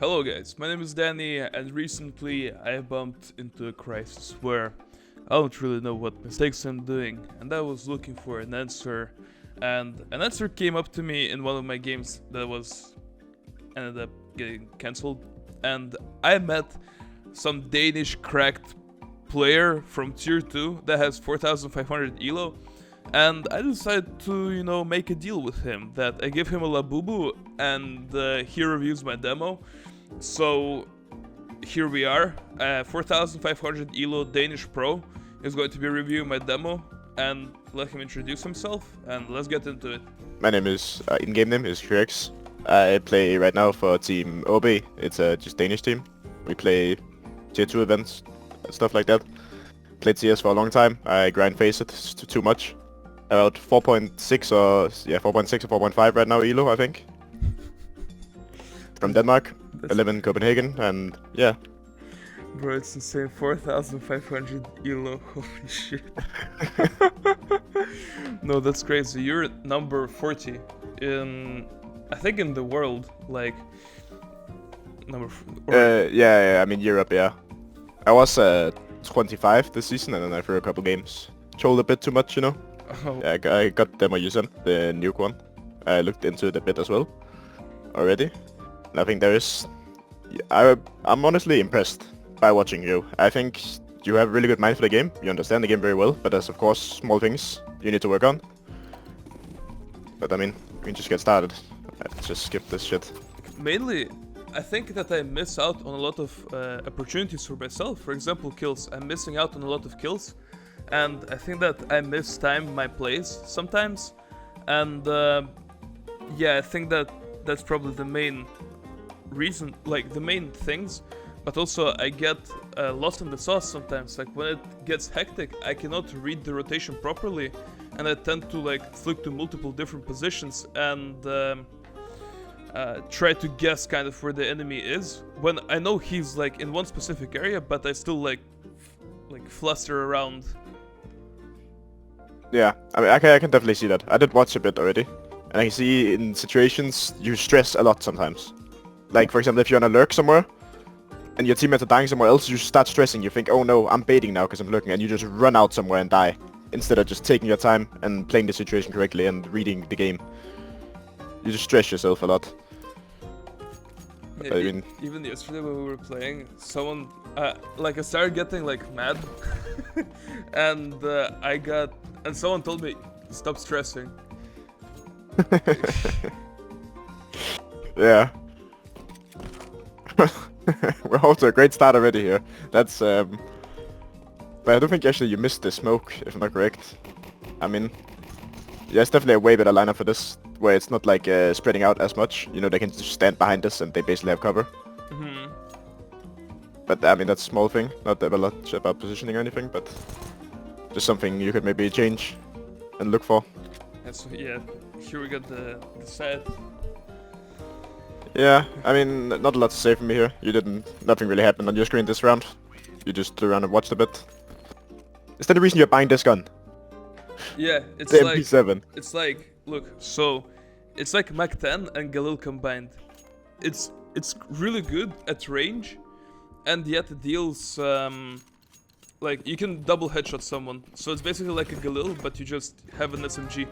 Hello guys, my name is Danny, and recently I bumped into a crisis where I don't really know what mistakes I'm doing, and I was looking for an answer, and an answer came up to me in one of my games that ended up getting cancelled, and I met some Danish cracked player from tier 2 that has 4500 elo, and I decided to, make a deal with him that I give him a Labubu and he reviews my demo. So here we are. 4500 elo Danish pro is going to be reviewing my demo, and let him introduce himself, and let's get into it. My name is, in-game name is QX. I play right now for Team OB. It's a just Danish team. We play tier 2 events, stuff like that. Played CS for a long time. I grind Faceit too much. About 4.6 or 4.6 or 4.5 right now elo, I think. From Denmark. I live in Copenhagen, and yeah. Bro, it's insane. 4500 elo. Holy shit. No, that's crazy. You're number 40 I think in the world, like I mean Europe, yeah. I was 25 this season, and then I threw a couple games. Trolled a bit too much, you know. Oh. Yeah, I got demo using the nuke one. I looked into it a bit as well already. And I think there is... I'm honestly impressed by watching you. I think you have a really good mind for the game. You understand the game very well, but there's of course small things you need to work on. But I mean, we can just get started. Let's just skip this shit. Mainly, I think that I miss out on a lot of opportunities for myself. For example, kills. I'm missing out on a lot of kills. And I think that I mistime my plays sometimes. And I think that that's probably the main reason, like the main things. But also I get lost in the sauce sometimes. Like when it gets hectic, I cannot read the rotation properly, and I tend to like flick to multiple different positions and try to guess kind of where the enemy is when I know he's like in one specific area, but I still like fluster around. Yeah, I mean, I can definitely see that. I did watch a bit already, and I can see in situations you stress a lot sometimes. Like for example, if you're on a lurk somewhere, and your teammates are dying somewhere else, you start stressing. You think, oh no, I'm baiting now because I'm lurking, and you just run out somewhere and die, instead of just taking your time and playing the situation correctly and reading the game. You just stress yourself a lot. Yeah, I mean, even yesterday when we were playing, someone I started getting like mad, and someone told me stop stressing. Yeah. We're off to a great start already here. That's but I don't think actually you missed the smoke, if I'm not correct. I mean, yeah, it's definitely a way better lineup for this, where it's not like spreading out as much. You know, they can just stand behind us and they basically have cover. Mm-hmm. But I mean, that's a small thing, not a lot about positioning or anything, but just something you could maybe change and look for. And so yeah, here we got the set. Yeah, I mean, not a lot to say from me here. Nothing really happened on your screen this round. You just flew around and watched a bit. Is that the reason you're buying this gun? Yeah, it's the like MP7. It's like, look, so it's like Mac 10 and Galil combined. It's really good at range, and yet it deals like you can double headshot someone. So it's basically like a Galil, but you just have an SMG.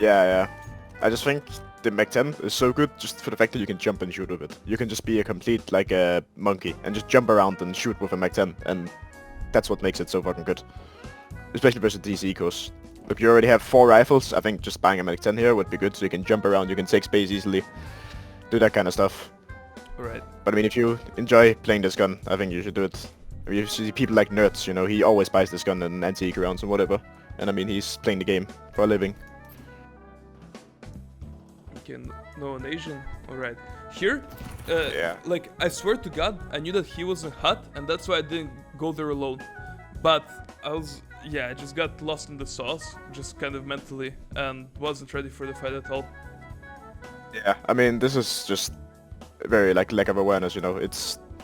Yeah. I just think the Mac 10 is so good just for the fact that you can jump and shoot with it. You can just be a complete, like a monkey, and just jump around and shoot with a Mac 10, and that's what makes it so fucking good. Especially versus these ecos. If you already have 4 rifles, I think just buying a Mac 10 here would be good, so you can jump around, you can take space easily, do that kind of stuff. Right. But I mean, if you enjoy playing this gun, I think you should do it. I mean, you see people like Nerds, you know, he always buys this gun in anti-eco rounds and whatever. And I mean, he's playing the game for a living. No, an Asian. Alright. Here, Yeah. like, I swear to God, I knew that he was in hut, and that's why I didn't go there alone. But I just got lost in the sauce, just kind of mentally, and wasn't ready for the fight at all. Yeah, I mean, this is just very, like, lack of awareness, you know.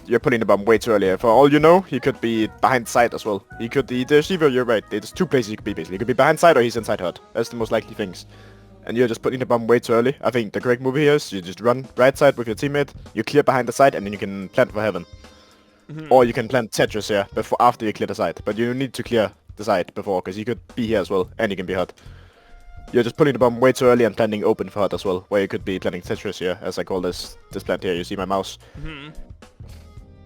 You're putting the bomb way too early. For all you know, he could be behind side as well. There's either, you're right, there's 2 places he could be, basically. He could be behind side or he's inside hut. That's the most likely things. and you're just putting the bomb way too early. I think the correct move here is you just run right side with your teammate, you clear behind the side, and then you can plant for heaven. Or you can plant Tetris here before after you clear the side. But you need to clear the side before, because you could be here as well, and you can be hot. You're just putting the bomb way too early and planting open for hot as well, where you could be planting Tetris here, as I call this plant here. You see my mouse?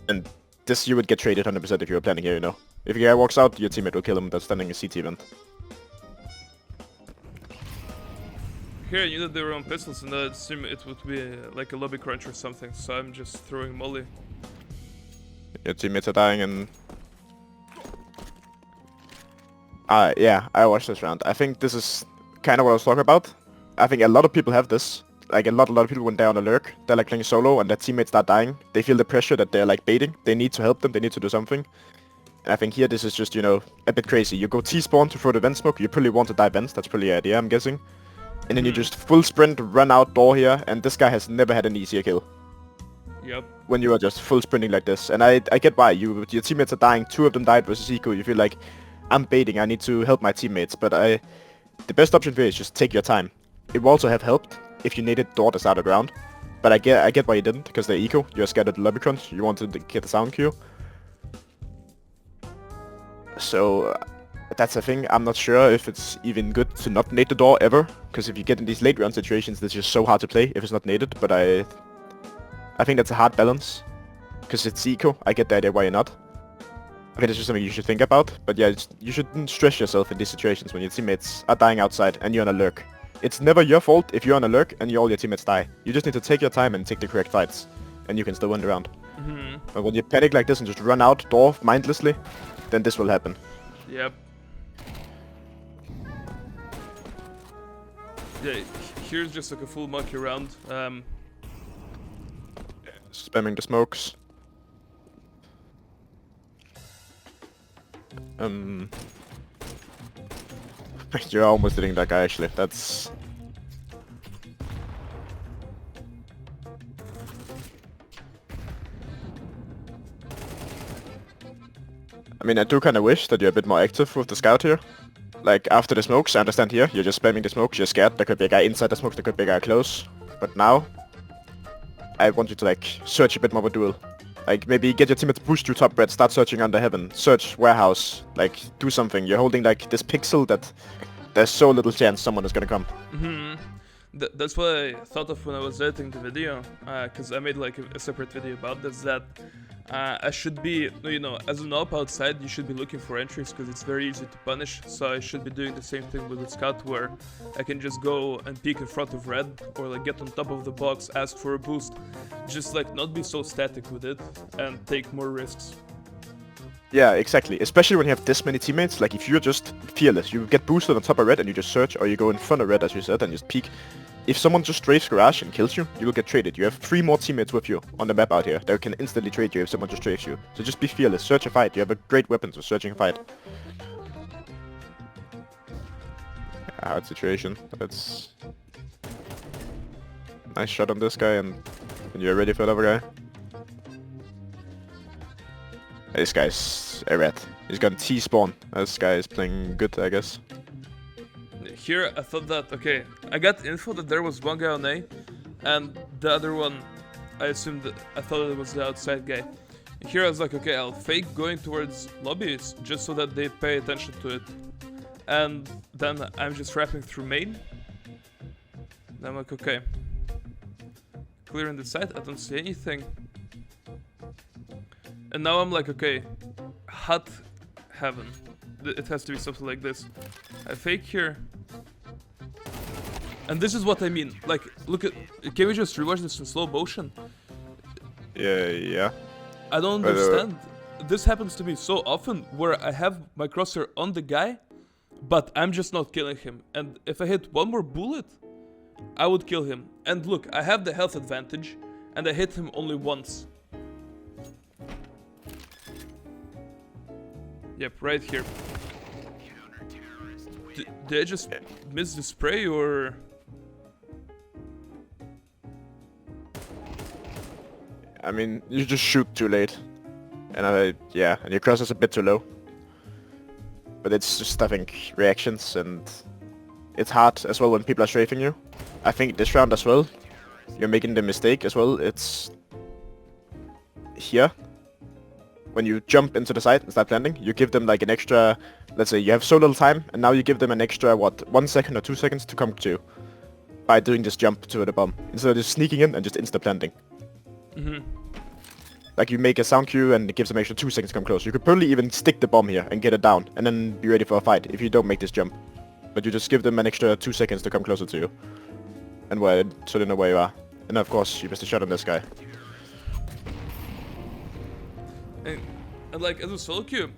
And this you would get traded 100% if you were planting here, you know. If a guy walks out, your teammate will kill him that's standing in a CT event. Here I knew that they were on pistols and I assumed it would be like a lobby crunch or something, so I'm just throwing molly. Your teammates are dying and... yeah, I watched this round. I think this is kind of what I was talking about. I think a lot of people have this. Like a lot of people when they're on a lurk, they're like playing solo and their teammates start dying. They feel the pressure that they're like baiting. They need to help them, they need to do something. And I think here this is just, you know, a bit crazy. You go T-spawn to throw the vent smoke, you probably want to die vents, that's probably the idea, I'm guessing. And then you just full sprint, run out door here, and this guy has never had an easier kill. Yep. When you are just full sprinting like this. And I get why. Your teammates are dying, 2 of them died versus Eco. You feel like, I'm baiting, I need to help my teammates. But the best option for you is just take your time. It will also have helped if you needed door to start the round. But I get why you didn't, because they're Eco. You're scared of the lobby crunch. You wanted to get the sound queue. So... that's the thing. I'm not sure if it's even good to not nade the door ever, because if you get in these late round situations, it's just so hard to play if it's not naded. But I think that's a hard balance, because it's eco. I get the idea why you're not. I think it's just something you should think about. But yeah, you shouldn't stress yourself in these situations when your teammates are dying outside and you're on a lurk. It's never your fault if you're on a lurk and all your teammates die. You just need to take your time and take the correct fights, and you can still win the round. But when you panic like this and just run out door mindlessly, then this will happen. Yep. Yeah, here's just like a full monkey round. Spamming the smokes. You're almost hitting that guy actually. That's... I mean, I do kind of wish that you're a bit more active with the scout here. Like, after the smokes, I understand here, you're just spamming the smokes, you're scared, there could be a guy inside the smokes, there could be a guy close. But now, I want you to, like, search a bit more of a duel. Like, maybe get your teammates to push to top red, start searching under heaven, search warehouse, like, do something. You're holding, like, this pixel that there's so little chance someone is gonna come. That's what I thought of when I was editing the video, because I made, like, a separate video about this, that I should be, you know, as an op outside, you should be looking for entries because it's very easy to punish. So I should be doing the same thing with the scout, where I can just go and peek in front of red, or like get on top of the box, ask for a boost, just like not be so static with it and take more risks. Yeah, exactly. Especially when you have this many teammates. Like if you're just fearless, you get boosted on top of red and you just search, or you go in front of red as you said and just peek. If someone just strafes garage and kills you, you will get traded. You have 3 more teammates with you on the map out here that can instantly trade you if someone just strafes you. So just be fearless, search a fight. You have a great weapon for searching a fight. Hard situation. That's... nice shot on this guy and you're ready for the other guy. This guy's a rat. He's gonna T-spawn. This guy is playing good, I guess. Here I thought that, okay, I got info that there was one guy on A, and the other one, I thought it was the outside guy. Here I was like, okay, I'll fake going towards lobbies just so that they pay attention to it. And then I'm just rapping through main. And I'm like, okay. Clearing the site, I don't see anything. And now I'm like, okay, hot heaven. It has to be something like this. I fake here. And this is what I mean. Like, look at... can we just rewatch this in slow motion? Yeah. I don't understand. This happens to me so often where I have my crosshair on the guy, but I'm just not killing him. And if I hit one more bullet, I would kill him. And look, I have the health advantage, and I hit him only once. Yep, right here. Did I just miss the spray, or...? I mean, you just shoot too late. And yeah, and your cross is a bit too low. But it's just, I think, reactions and it's hard as well when people are strafing you. I think this round as well, you're making the mistake as well. It's here. When you jump into the side and start planting, you give them like an extra, let's say you have so little time, and now you give them an extra, what, 1 second or 2 seconds to come to you. By doing this jump to the bomb. Instead of just sneaking in and just insta-planting. Like you make a sound cue and it gives them extra 2 seconds to come close. You could probably even stick the bomb here and get it down, and then be ready for a fight if you don't make this jump. But you just give them an extra 2 seconds to come closer to you. And so they know where you are. And of course, you missed a shot on this guy. And like, as a solo queue,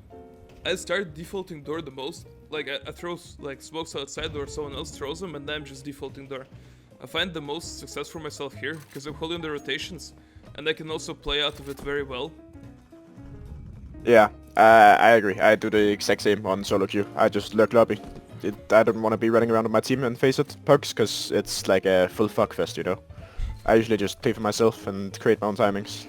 I start defaulting door the most. Like, I throw like smokes outside or someone else throws them, and then I'm just defaulting door. I find the most success for myself here, because I'm holding the rotations. And I can also play out of it very well. Yeah, I agree. I do the exact same on solo queue. I just lurk lobby. I don't want to be running around with my team and Faceit pucks, because it's like a full fuckfest, you know. I usually just play for myself and create my own timings.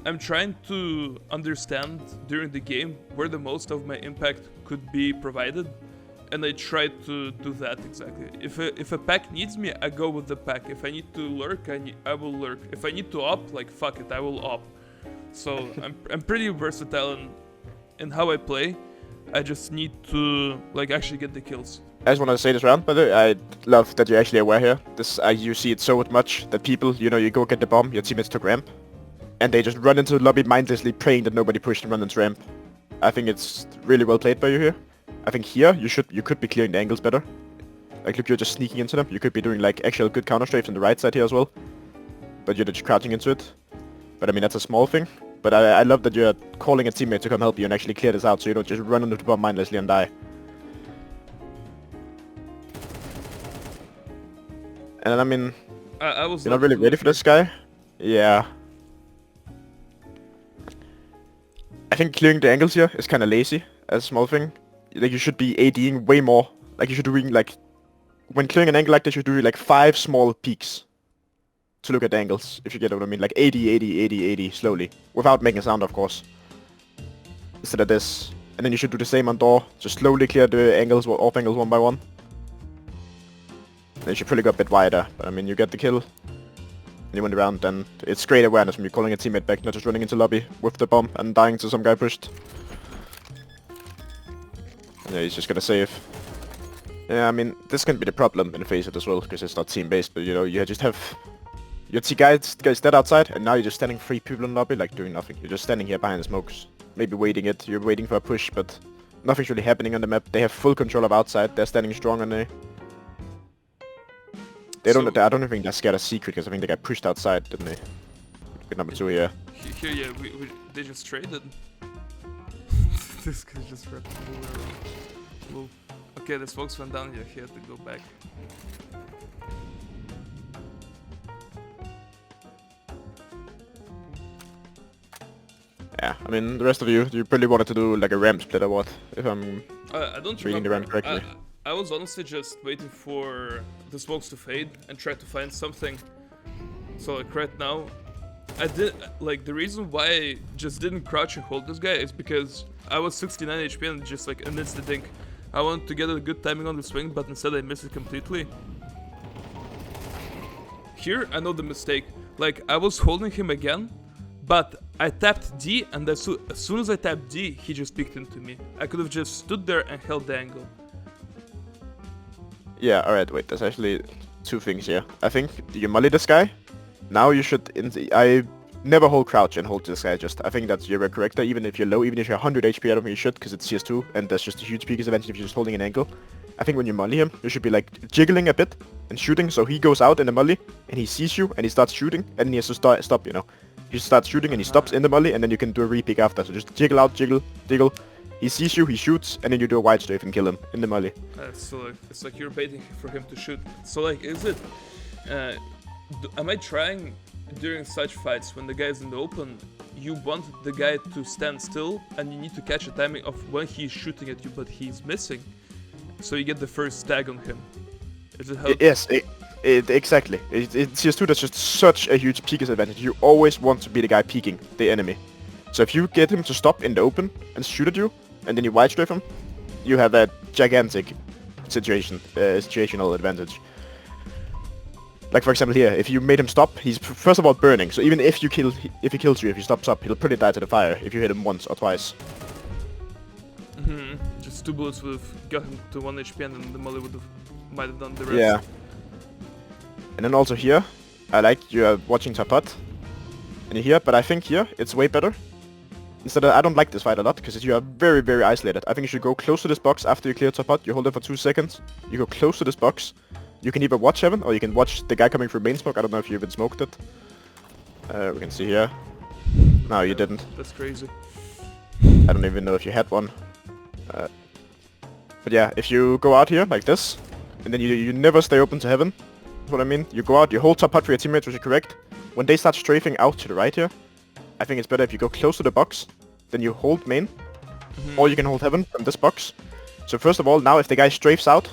I'm trying to understand during the game where the most of my impact could be provided. And I try to do that exactly. If a pack needs me, I go with the pack. If I need to lurk, I will lurk. If I need to op, like fuck it, I will op. So I'm pretty versatile in how I play. I just need to like actually get the kills. I just want to say this round, by the way, I love that you're actually aware here. You see it so much that people, you know, you go get the bomb, your teammates took ramp, and they just run into the lobby mindlessly praying that nobody pushed and run into ramp. I think it's really well played by you here. I think here you could be clearing the angles better. Like look, you're just sneaking into them. You could be doing like actual good counter strafes on the right side here as well. But you're just crouching into it. But I mean that's a small thing. But I love that you're calling a teammate to come help you and actually clear this out so you don't just run into the bomb mindlessly and die. And I mean, you're not really ready for this guy. Yeah. I think clearing the angles here is kind of lazy as a small thing. Like you should be ADing way more. Like you should doing like, when clearing an angle like this, you should do like 5 small peaks to look at the angles, if you get what I mean. Like 80, 80, 80, 80, slowly. Without making a sound, of course. Instead of this. And then you should do the same on door. Just slowly clear the angles, off angles one by one. Then you should probably go a bit wider. But I mean, you get the kill. And you win the round, then it's great awareness when you're calling a teammate back, not just running into lobby with the bomb and dying to some guy pushed. Yeah, he's just gonna save. Yeah, I mean, this can be the problem in Faceit as well, because it's not team-based, but you know, you just have your guys dead outside, and now you're just standing 3 people in the lobby, like doing nothing. You're just standing here behind the smokes. Maybe waiting it, you're waiting for a push, but nothing's really happening on the map. They have full control of outside, they're standing strong on the... I don't think they're scared of secret, because I think they got pushed outside, didn't they? Good number 2 here. Here, yeah, they just traded. This guy just ran move. Okay, the smokes went down, yeah, he had to go back. Yeah, I mean, the rest of you probably wanted to do like a ramp split or what, if I'm I don't reading the ramp correctly. I was honestly just waiting for the smokes to fade and try to find something. So like right now, I did, like the reason why I just didn't crouch and hold this guy is because I was 69 HP and just like an instant dink. I wanted to get a good timing on the swing, but instead I missed it completely. Here I know the mistake. Like I was holding him again, but I tapped D, and as soon as I tapped D, he just peeked into me. I could have just stood there and held the angle. Yeah, alright, wait, there's actually 2 things here. I think you molly this guy. Now you should... I never hold crouch and hold this guy, I think that's you're correct there. Even if you're low, even if you're 100 HP, I don't think you should, because it's CS2, and there's just a huge peak advantage if you're just holding an angle. I think when you molly him, you should be like jiggling a bit and shooting, so he goes out in the molly, and he sees you, and he starts shooting, and then he has to stop, you know. He starts shooting, and he stops in the molly, and then you can do a re-peek after, so just jiggle out, jiggle, jiggle. He sees you, he shoots, and then you do a wide strafe and kill him in the molly. So like, it's like you're waiting for him to shoot. So like, is it... am I trying during such fights when the guy's in the open, you want the guy to stand still and you need to catch a timing of when he's shooting at you but he's missing, so you get the first tag on him? Is it how... Yes, exactly. In CS2 that's just such a huge peek advantage. You always want to be the guy peeking the enemy. So if you get him to stop in the open and shoot at you, and then you wide strafe him, you have a gigantic situational advantage. Like for example here, if you made him stop, he's first of all burning. So even if he kills you, if he stops up, he'll probably die to the fire if you hit him once or twice. Just 2 bullets would have got him to 1 HP, and then the molly might have done the rest. Yeah. And then also here, I like you are watching top hut, and you here, but I think here it's way better. Instead of, I don't like this fight a lot because you are very, very isolated. I think you should go close to this box after you clear top hut. You hold it for 2 seconds. You go close to this box. You can either watch heaven or you can watch the guy coming through main smoke. I don't know if you even smoked it. We can see here. No, you didn't. That's crazy. I don't even know if you had one. But yeah, if you go out here like this, and then you never stay open to heaven. That's what I mean. You go out, you hold top hut for your teammates, which is correct. When they start strafing out to the right here, I think it's better if you go close to the box, then you hold main, or you can hold heaven from this box. So first of all, now if the guy strafes out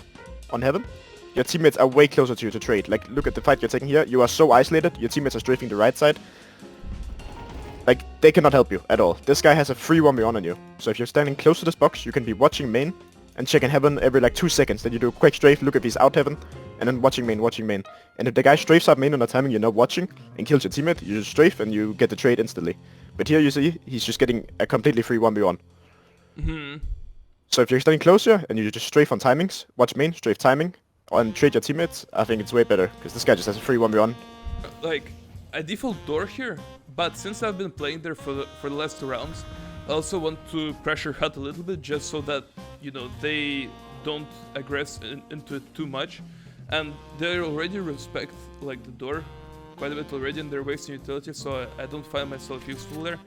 on heaven, your teammates are way closer to you to trade. Like, look at the fight you're taking here. You are so isolated. Your teammates are strafing the right side. Like, they cannot help you at all. This guy has a free 1v1 on you. So if you're standing close to this box, you can be watching main and checking heaven every like 2 seconds. Then you do a quick strafe, look if he's out heaven, and then watching main, watching main. And if the guy strafes up main on a timing you're not watching and kills your teammate, you just strafe and you get the trade instantly. But here you see, he's just getting a completely free 1v1. So if you're standing close here and you just strafe on timings, watch main, strafe timing, and trade your teammates, I think it's way better, because this guy just has a free 1v1. Like, I default door here, but since I've been playing there for the last 2 rounds, I also want to pressure hut a little bit, just so that, you know, they don't aggress into it too much. And they already respect, like, the door quite a bit already, and they're wasting utility, so I don't find myself useful there.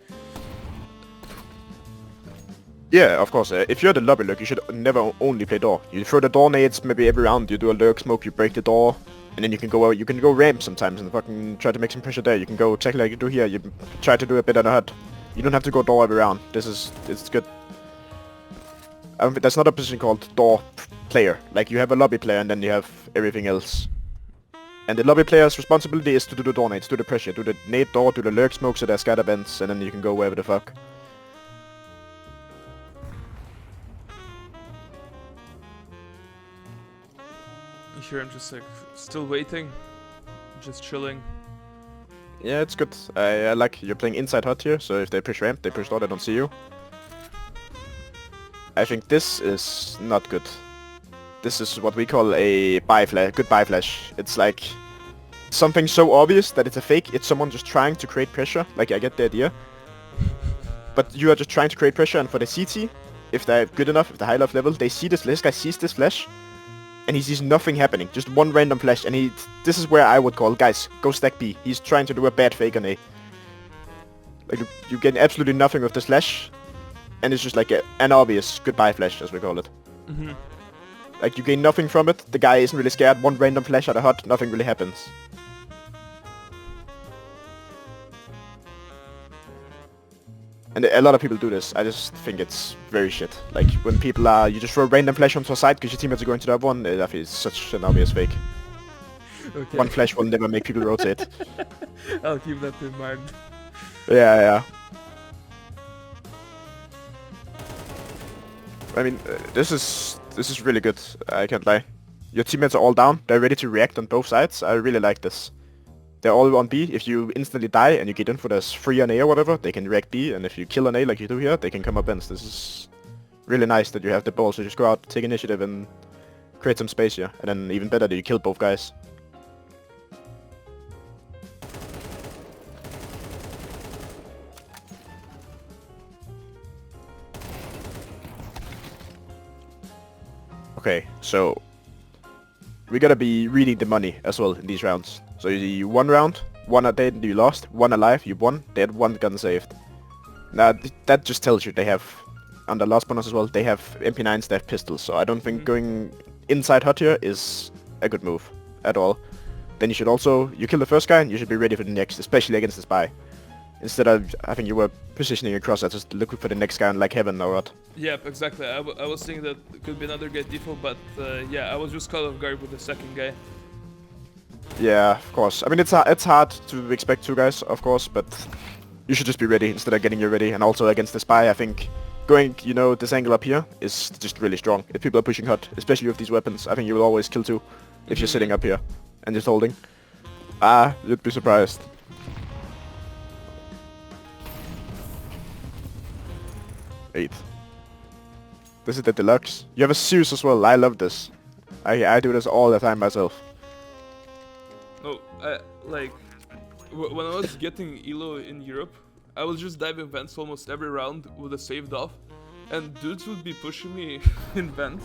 Yeah, of course. If you're the lobby lurk, you should never only play door. You throw the door nades maybe every round. You do a lurk smoke, you break the door, and then you can go out. You can go ramp sometimes and fucking try to make some pressure there. You can go check like you do here. You try to do a bit on the hut. You don't have to go door every round. It's good. There's not a position called door player. Like, you have a lobby player and then you have everything else. And the lobby player's responsibility is to do the door nades, do the pressure, do the nade door, do the lurk smoke so there's scatter bends, and then you can go wherever the fuck. Here I'm just like still waiting, just chilling. Yeah, it's good. I like you're playing inside hut here, so if they push ramp, they push door, they don't see you. I think this is not good. This is what we call a buy flash, good buy flash. It's like something so obvious that it's a fake. It's someone just trying to create pressure. Like, I get the idea. But you are just trying to create pressure, and for the CT, if they're good enough, if they're high enough level, they see this guy sees this flash, and he sees nothing happening, just one random flash, and this is where I would call, guys, go stack B. He's trying to do a bad fake on A. Like, you get absolutely nothing with this flash, and it's just like an obvious goodbye flash, as we call it. Like, you gain nothing from it, the guy isn't really scared, one random flash at a hut, nothing really happens. And a lot of people do this. I just think it's very shit. Like, when people are... You just throw a random flash onto a side because your teammates are going to the other one. I think it's such an obvious fake. Okay. One flash will never make people rotate. I'll keep that in mind. Yeah. I mean, this is really good. I can't lie. Your teammates are all down. They're ready to react on both sides. I really like this. They're all on B. If you instantly die and you get in for this free on A or whatever, they can react B, and if you kill an A like you do here, they can come up ends. This is really nice that you have the balls to just go out, take initiative, and create some space here. And then even better that you kill both guys. Okay, so we gotta be reading the money as well in these rounds. So you see 1 round, 1 are dead, you lost, 1 alive, you won, they had 1 gun saved. Now that just tells you they have, on the last bonus as well, they have MP9s, they have pistols, so I don't think going inside hut here is a good move at all. Then you should also, you kill the first guy and you should be ready for the next, especially against the spy. Instead of, I think you were positioning across that, just looking for the next guy on like heaven or what. Yep, exactly. I was thinking that it could be another guy default, but yeah, I was just caught off guard with the second guy. Yeah, of course. I mean, it's hard to expect 2 guys, of course, but you should just be ready instead of getting you ready. And also against the spy, I think going, you know, this angle up here is just really strong. If people are pushing hot, especially with these weapons, I think you will always kill 2 if you're sitting up here and just holding. You'd be surprised. Eight. This is the deluxe. You have a Zeus as well. I love this. I do this all the time myself. No, like when I was getting ELO in Europe, I was just diving vents almost every round with a saved off, and dudes would be pushing me in vents,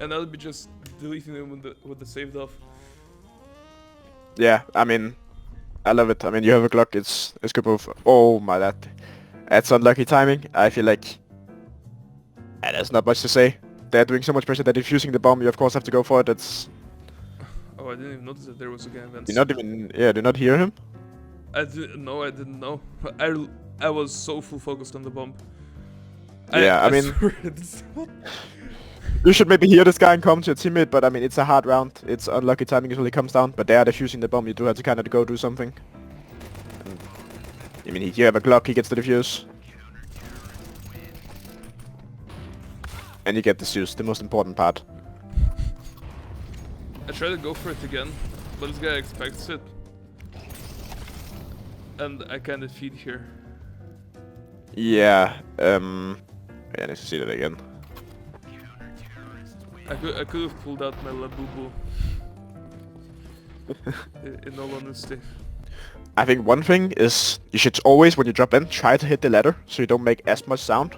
and I would be just deleting them with the saved off. Yeah, I mean, I love it. I mean, you have a Glock. It's good move. Oh my, that's unlucky timing. I feel like there's not much to say. They're doing so much pressure. They're defusing the bomb. You of course have to go for it. It's. Oh, I didn't even notice that there was a guy in vents. Do not even. Yeah, do not hear him. I didn't know. I was so full focused on the bomb. Yeah, I mean, swear, you should maybe hear this guy and come to your teammate, but I mean, it's a hard round. It's unlucky timing usually comes down, but they are defusing the bomb. You do have to kind of go do something. And, I mean, you have a Glock, he gets the defuse. And you get the Zeus, the most important part. I try to go for it again, but this guy expects it. And I kind of feed here. Yeah, I need to see that again. I could have pulled out my Labubu. In all honesty. I think one thing is you should always, when you drop in, try to hit the ladder so you don't make as much sound.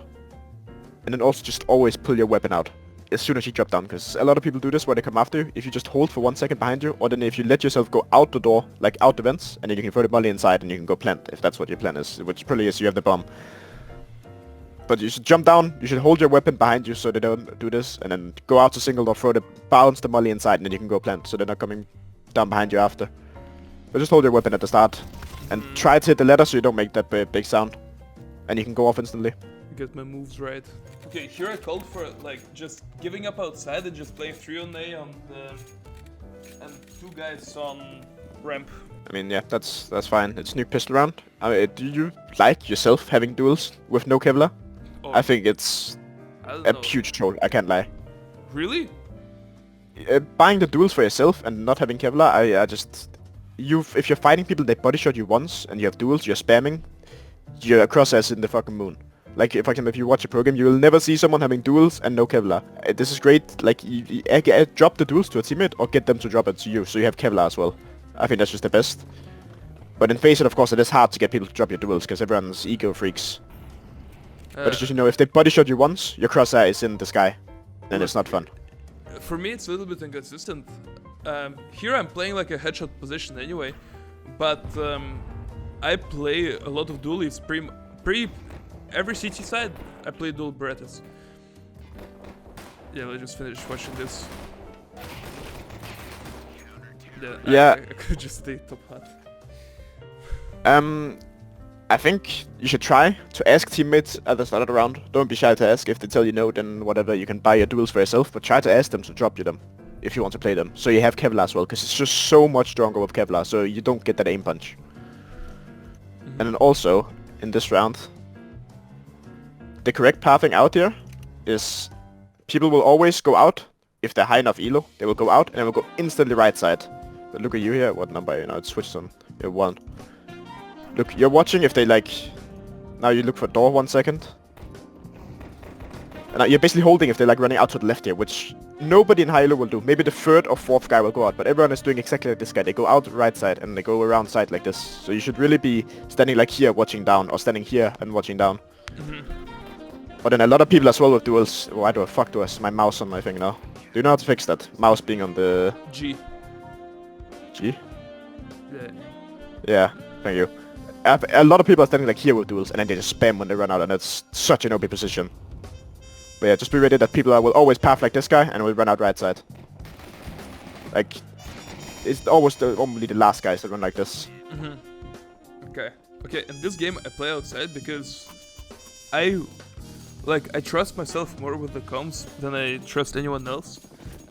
And then also just always pull your weapon out as soon as you drop down, because a lot of people do this when they come after you. If you just hold for 1 second behind you, or then if you let yourself go out the door, like out the vents, and then you can throw the molly inside and you can go plant, if that's what your plan is, which probably is you have the bomb. But you should jump down, you should hold your weapon behind you so they don't do this, and then go out to single door, bounce the molly inside, and then you can go plant, so they're not coming down behind you after. But just hold your weapon at the start, and try to hit the ladder so you don't make that big sound. And you can go off instantly. Get my moves right. Okay, here I called for like just giving up outside and just playing 3 on A on the and 2 guys on ramp. I mean, yeah, that's fine. It's new pistol round. Do you like yourself having duels with no Kevlar? Oh, I think it's a huge troll. I can't lie. Really? Buying the duels for yourself and not having Kevlar, I just if you're fighting people that body shot you once and you have duels, you're spamming. Your crosshairs in the fucking moon. Like, for example, if you watch a program, you will never see someone having duels and no Kevlar. This is great. Like, you drop the duels to a teammate or get them to drop it to you, so you have Kevlar as well. I think that's just the best. But in Faceit, of course, it is hard to get people to drop your duels because everyone's ego freaks. But it's just, you know, if they body shot you once, your crosshair is in the sky. Then it's not fun. For me, it's a little bit inconsistent. Here I'm playing like a headshot position anyway, but I play a lot of duelies every CT side. I play dual Berettas. Yeah, let's just finish watching this. Yeah, I could just stay top hat. I think you should try to ask teammates at the start of the round. Don't be shy to ask. If they tell you no, then whatever, you can buy your duels for yourself. But try to ask them to drop you them if you want to play them. So you have Kevlar as well, because it's just so much stronger with Kevlar, so you don't get that aim punch. And then also, in this round, the correct pathing out here is people will always go out. If they're high enough elo, they will go out and they will go instantly right side. But look at you here, what number, you know, it switched on. You're 1. Look, you're watching if they like... Now you look for door 1 second. And now you're basically holding if they're like running out to the left here, which nobody in high elo will do. Maybe the 3rd or 4th guy will go out, but everyone is doing exactly like this guy. They go out right side and they go around side like this. So you should really be standing like here watching down, or standing here and watching down. But then a lot of people as well with duels. Why do I fuck do I my mouse on my thing now? Do you know how to fix that? Mouse being on the... G. G? Yeah. Yeah, thank you. A lot of people are standing like here with duels and then they just spam when they run out, and that's such an OP position. But yeah, just be ready that people will always path like this guy and will run out right side. Like, it's always only the last guys that run like this. Okay. Okay, in this game I play outside because I trust myself more with the comms than I trust anyone else.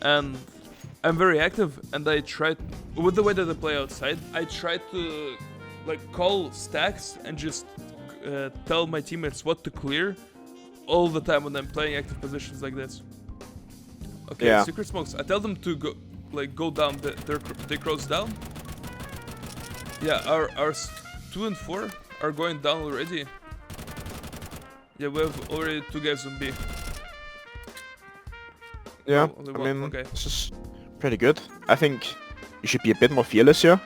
And I'm very active, and I try, with the way that I play outside, I try to like call stacks and just tell my teammates what to clear all the time when I'm playing active positions like this. Okay, Yeah. secret smokes. I tell them to go down. They cross down. Yeah, our 2 and 4 are going down already. Yeah, we have already 2 guys on B. Yeah, No, only I one, mean, okay. this is pretty good. I think you should be a bit more fearless here.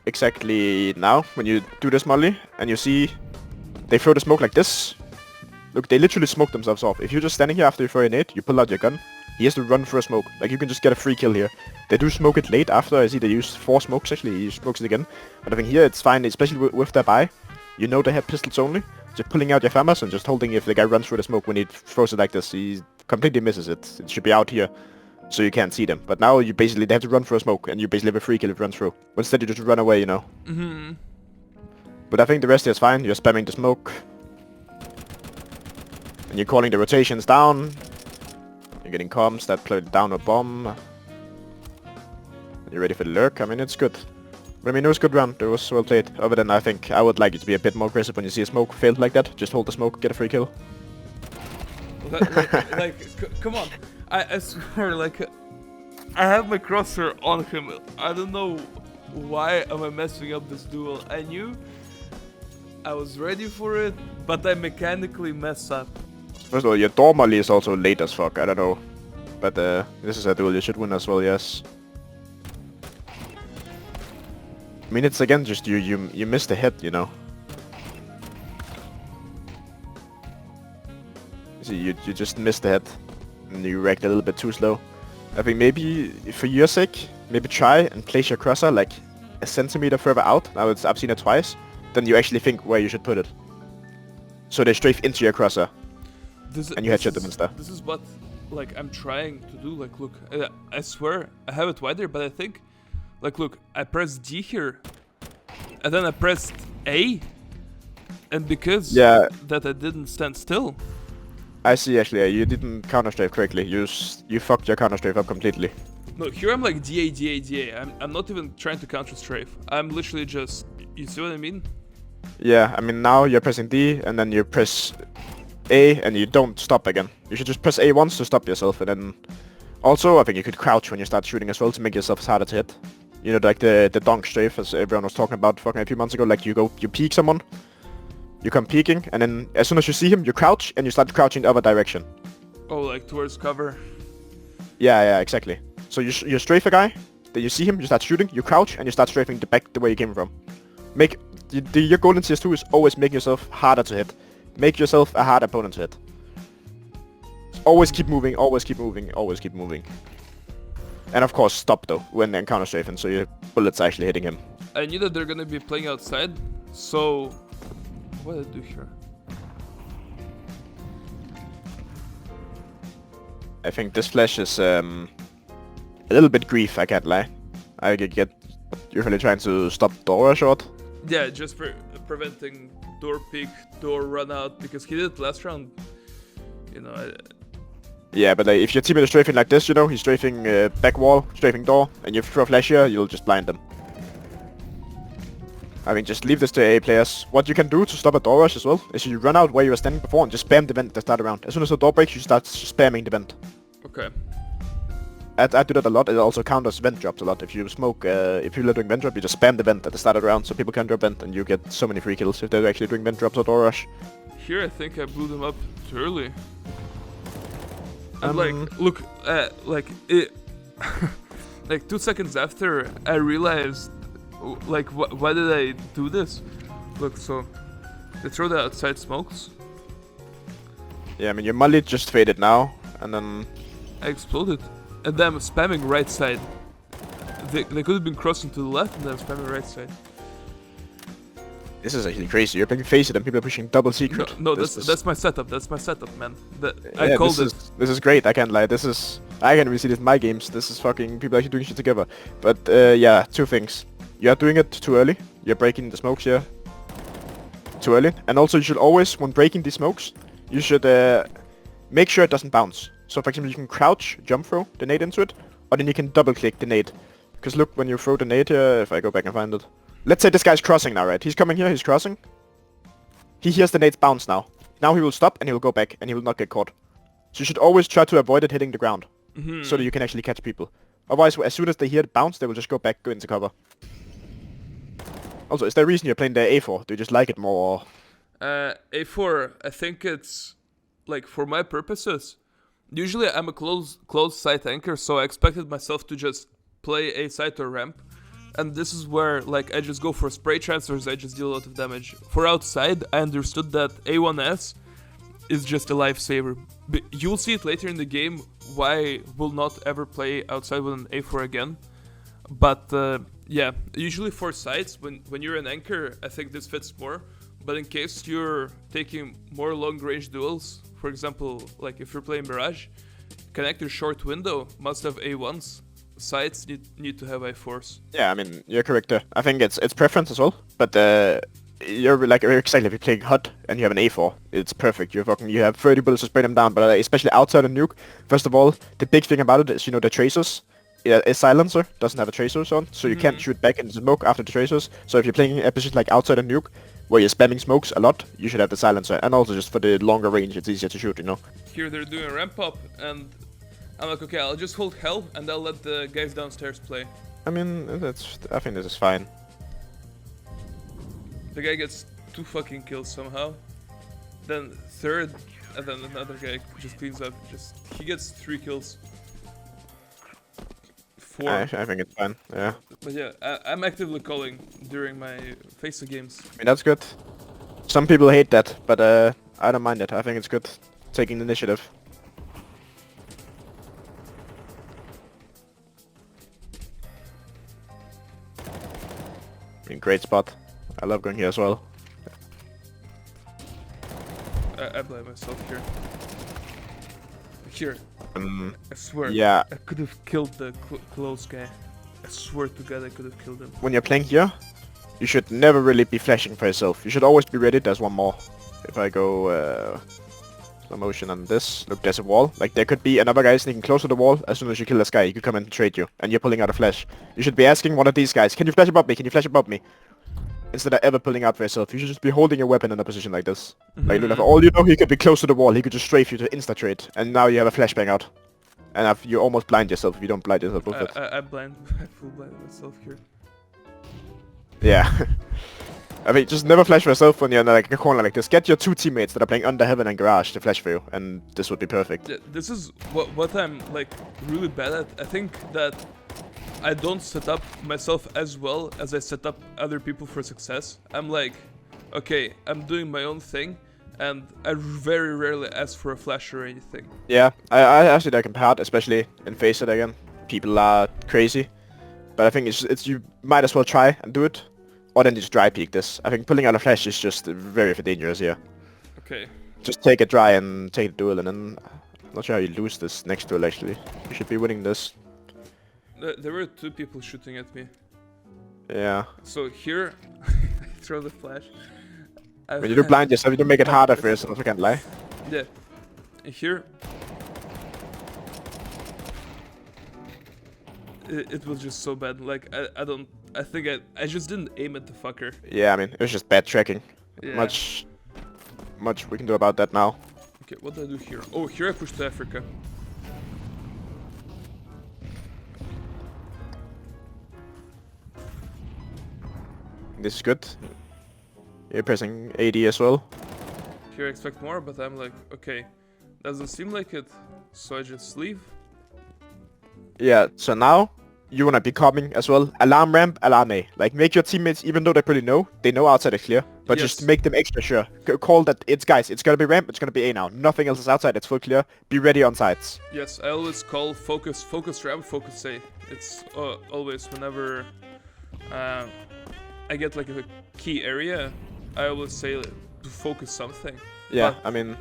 Exactly now, when you do this molly, and you see they throw the smoke like this. Look, they literally smoke themselves off. If you're just standing here after you throw a nade, you pull out your gun. He has to run for a smoke. Like, you can just get a free kill here. They do smoke it late after. I see they use 4 smokes actually. He smokes it again. But I think here it's fine, especially with their buy. You know they have pistols only. Just pulling out your FAMAs and just holding if the guy runs through the smoke when he throws it like this. He completely misses it. It should be out here, so you can't see them. But now you basically, they have to run for a smoke, and you basically have a free kill if you run through. But instead you just run away, you know. Mm-hmm. But I think the rest here is fine. You're spamming the smoke. And you're calling the rotations down. You're getting comms that play down a bomb. And you're ready for the lurk. I mean, it's good. But I mean, it was a good round. It was well played. Other than, I think I would like you to be a bit more aggressive when you see a smoke failed like that. Just hold the smoke, get a free kill. Come on. I swear, I have my crosshair on him. I don't know why am I messing up this duel. I knew I was ready for it, but I mechanically mess up. First of all, your door molly is also late as fuck. I don't know. But this is a duel you should win as well, yes. I mean, it's again just you missed a hit, you know. See, you just missed the hit, and you reacted a little bit too slow. I think maybe, for your sake, maybe try and place your crosser like a centimeter further out. Now I've seen it twice. Then you actually think where you should put it. So they strafe into your crosser, and you headshot them instead. This is what, I'm trying to do. Look, I swear I have it wider, but I think, look, I pressed D here, and then I pressed A, and because that I didn't stand still. I see, actually, you didn't counter-strafe correctly. You fucked your counter-strafe up completely. No, here I'm like DA, DA, DA. I'm not even trying to counter-strafe. I'm literally just... You see what I mean? Yeah, I mean, now you're pressing D, and then you press A, and you don't stop again. You should just press A once to stop yourself, and then... Also, I think you could crouch when you start shooting as well to make yourself harder to hit. You know, like the donk strafe, as everyone was talking about fucking a few months ago. Like, you peek someone, you come peeking, and then as soon as you see him, you crouch, and you start crouching the other direction. Oh, like towards cover? Yeah, exactly. So you strafe a guy, then you see him, you start shooting, you crouch, and you start strafing back the way you came from. Your goal in CS2 is always make yourself harder to hit. Make yourself a hard opponent to hit. Always keep moving, always keep moving, always keep moving. And of course stop though, when they're counter strafing, so your bullets are actually hitting him. I knew that they're gonna be playing outside, so... What did I do here? I think this flash is a little bit grief, I can't lie. I get you're really trying to stop Dora short. Yeah, just preventing door peek, door run out, because he did it last round. You know, Yeah, but if your teammate is strafing like this, you know, he's strafing back wall, strafing door, and you throw a flash here, you'll just blind them. I mean, just leave this to AA players. What you can do to stop a door rush as well is you run out where you were standing before and just spam the vent at the start around. As soon as the door breaks, you start spamming the vent. Okay. I do that a lot. It also counters vent drops a lot. If you smoke, if you're doing vent drop, you just spam the vent at the start of the round so people can drop vent, and you get so many free kills if they're actually doing vent drops or door rush. Here I think I blew them up too early. And look, like 2 seconds after I realized, why did I do this? Look, so they throw the outside smokes. Yeah, I mean, your molly just faded now, and then... I exploded. And then I'm spamming right side. They could have been crossing to the left, and then I'm spamming right side. This is actually crazy. You're playing Faceit and people are pushing double secret. No, that's my setup. That's my setup, man. I called it. This is great. I can't lie. I can't even see this in my games. This is fucking people actually doing shit together. But yeah, 2 things. You are doing it too early. You're breaking the smokes here too early. And also, you should always, when breaking these smokes, you should make sure it doesn't bounce. So, for example, you can crouch, jump throw the nade into it, or then you can double click the nade. Because look, when you throw the nade here, if I go back and find it. Let's say this guy's crossing now, right? He's coming here, he's crossing. He hears the nades bounce now. Now he will stop and he will go back and he will not get caught. So you should always try to avoid it hitting the ground. So that you can actually catch people. Otherwise, as soon as they hear it bounce, they will just go back, go into cover. Also, is there a reason you're playing the A4? Do you just like it more? A4, I think it's, like, for my purposes, usually I'm a close site anchor, so I expected myself to just play A site or ramp. And this is where, like, I just go for spray transfers, I just deal a lot of damage. For outside, I understood that A1S is just a lifesaver. But you'll see it later in the game why I will not ever play outside with an A4 again. But yeah, usually for sites, when you're an anchor, I think this fits more. But in case you're taking more long-range duels, for example, like if you're playing Mirage, connector short window must have A1s. Sites need to have A4s. Yeah, I mean, you're correct there. I think it's preference as well, but you're exactly if you're playing HUD and you have an A4, it's perfect. You have 30 bullets to spray them down, but especially outside a nuke, first of all, the big thing about it is, you know, the tracers. A silencer doesn't have a tracers on, so you can't shoot back into smoke after the tracers. So if you're playing a position like outside a nuke, where you're spamming smokes a lot, you should have the silencer. And also just for the longer range, it's easier to shoot, you know. Here they're doing a ramp up, and I'm like, okay, I'll just hold hell, and I'll let the guys downstairs play. I mean, I think this is fine. The guy gets 2 fucking kills somehow. Then third, and then another guy just cleans up. He gets 3 kills. 4. I think it's fine, yeah. But yeah, I'm actively calling during my Faceit games. I mean, that's good. Some people hate that, but I don't mind it. I think it's good taking the initiative. I mean, great spot. I love going here as well. I blame myself here. Here. I swear. Yeah. I could have killed the close guy. I swear to God I could have killed him. When you're playing here, you should never really be flashing for yourself. You should always be ready. There's one more. If I go slow motion on this, look, there's a wall. Like, there could be another guy sneaking close to the wall. As soon as you kill this guy, he could come and trade you. And you're pulling out a flash. You should be asking one of these guys, can you flash above me? Can you flash above me? Instead of ever pulling out for yourself, you should just be holding your weapon in a position like this. Like, look, for all you know, he could be close to the wall. He could just strafe you to insta-trade. And now you have a flashbang out. And you almost blind yourself if you don't blind yourself with it. I full blind myself here. Yeah. I mean, just never flash for yourself when you're in like a corner like this. Get your 2 teammates that are playing under heaven and garage to flash for you, and this would be perfect. Yeah, this is what I'm like really bad at. I think that I don't set up myself as well as I set up other people for success. I'm like, okay, I'm doing my own thing, and I very rarely ask for a flash or anything. Yeah, I actually like compared, especially in Faceit again. People are crazy, but I think it's you might as well try and do it, or then just dry peek this. I think pulling out a flash is just very dangerous here. Okay. Just take it dry and take the duel, and then I'm not sure how you lose this next duel actually. You should be winning this. There were 2 people shooting at me. Yeah. So here, I throw the flash. When you do blind yourself, you don't make it harder for yourself, I can't lie. Yeah. Here... It was just so bad. Like, I think I just didn't aim at the fucker. Yeah, I mean, it was just bad tracking. Yeah. Much we can do about that now. Okay, what do I do here? Oh, here I push to Africa. This is good. You're pressing AD as well. Here I expect more, but I'm like, okay, doesn't seem like it, so I just leave. Yeah, so now you wanna be coming as well. Alarm ramp, alarm A. Like, make your teammates, even though they probably know, they know outside is clear, but Yes. just make them extra sure. Call that it's guys, it's gonna be ramp, it's gonna be A now. Nothing else is outside, it's full clear. Be ready on sides. Yes, I always call focus ramp, focus A. It's always whenever I get like a key area, I always say to focus something. Yeah, But I mean,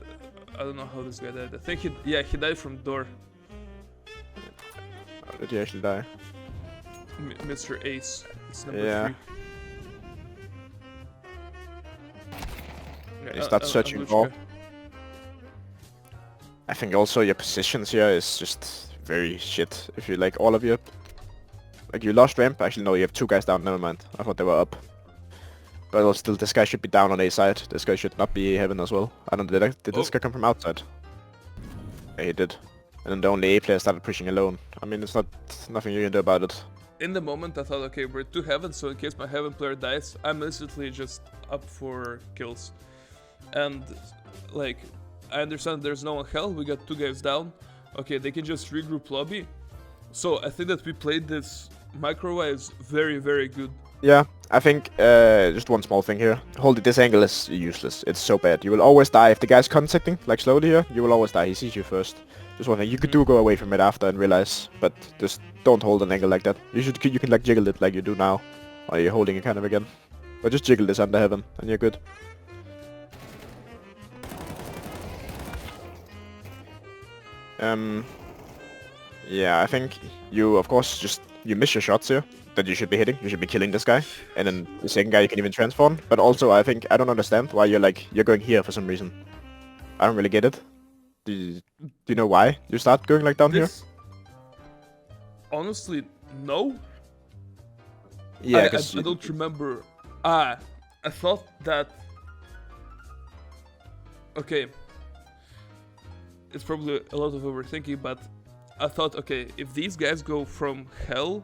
I don't know how this guy died. I think he died from door. how did you actually die? Mr. Ace. It's number Yeah. 3. Yeah, You start searching for. I think also your positions here is just very shit. If you like all of you, like you lost ramp. Actually, no, you have 2 guys down. Never mind. I thought they were up. But well, still, this guy should be down on A side. This guy should not be A heaven as well. I don't know, did this guy come from outside? Yeah, he did. And then the only A player started pushing alone. I mean, it's nothing you can do about it. In the moment, I thought, okay, we're 2 heaven, so in case my heaven player dies, I'm instantly just up for kills. And, like, I understand there's no one hell, we got 2 guys down. Okay, they can just regroup lobby. So, I think that we played this micro-wise very, very good. Yeah, I think just one small thing here. Holding this angle is useless. It's so bad. You will always die. If the guy's contacting, like slowly here, you will always die. He sees you first. Just one thing. You could do go away from it after and realize, but just don't hold an angle like that. You can like jiggle it like you do now. Or you're holding it kind of again. But just jiggle this under heaven and you're good. Yeah, I think you, of course, you miss your shots here that you should be hitting. You should be killing this guy, and then the second guy you can even transform. But also, I think I don't understand why you're going here for some reason. I don't really get it. Do you know why you start going like down here? Honestly, no. Yeah, I don't remember. I thought that. Okay. It's probably a lot of overthinking, but I thought, okay, if these guys go from hell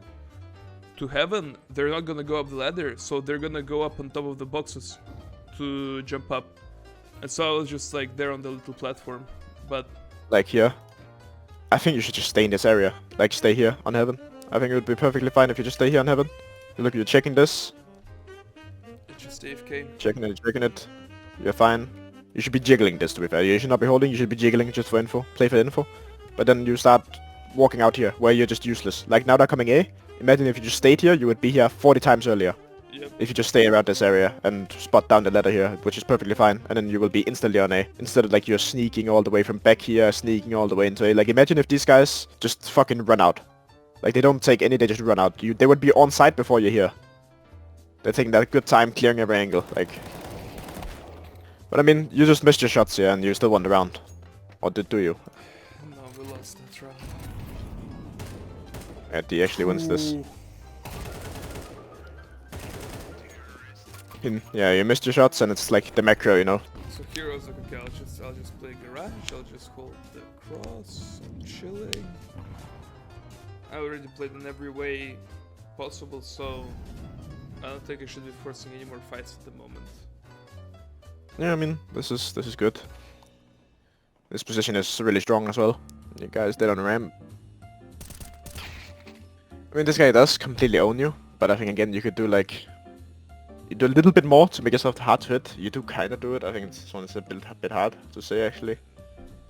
to heaven, they're not gonna go up the ladder, so they're gonna go up on top of the boxes to jump up. And so I was just like there on the little platform, but... Like here? I think you should just stay in this area. Like stay here on heaven. I think it would be perfectly fine if you just stay here on heaven. Look, you're checking this. It's just AFK. Checking it. You're fine. You should be jiggling this, to be fair. You should not be holding, you should be jiggling just for info. Play for info. But then you start walking out here, where you're just useless. Like now they're coming A. Imagine if you just stayed here, you would be here 40 times earlier. Yep. If you just stay around this area and spot down the ladder here, which is perfectly fine. And then you will be instantly on A. Instead of like you're sneaking all the way from back here, sneaking all the way into A. Like imagine if these guys just fucking run out. Like they don't take any, they just run out. They would be on site before you're here. They're taking that good time clearing every angle. Like... But I mean, you just missed your shots here and you still won the round. Or do you? No, we lost that round. Yeah, D actually wins this. Yeah, you missed your shots and it's like the macro, you know. So here I was like, okay, I'll just play garage, I'll just hold the cross, I'm chilling. I already played in every way possible, so I don't think I should be forcing any more fights at the moment. Yeah, I mean, this is good. This position is really strong as well. You guys dead on the ramp. I mean, this guy does completely own you, but I think again you could do like... You do a little bit more to make yourself hard to hit. You do kinda do it. I think this one is a bit hard to say actually.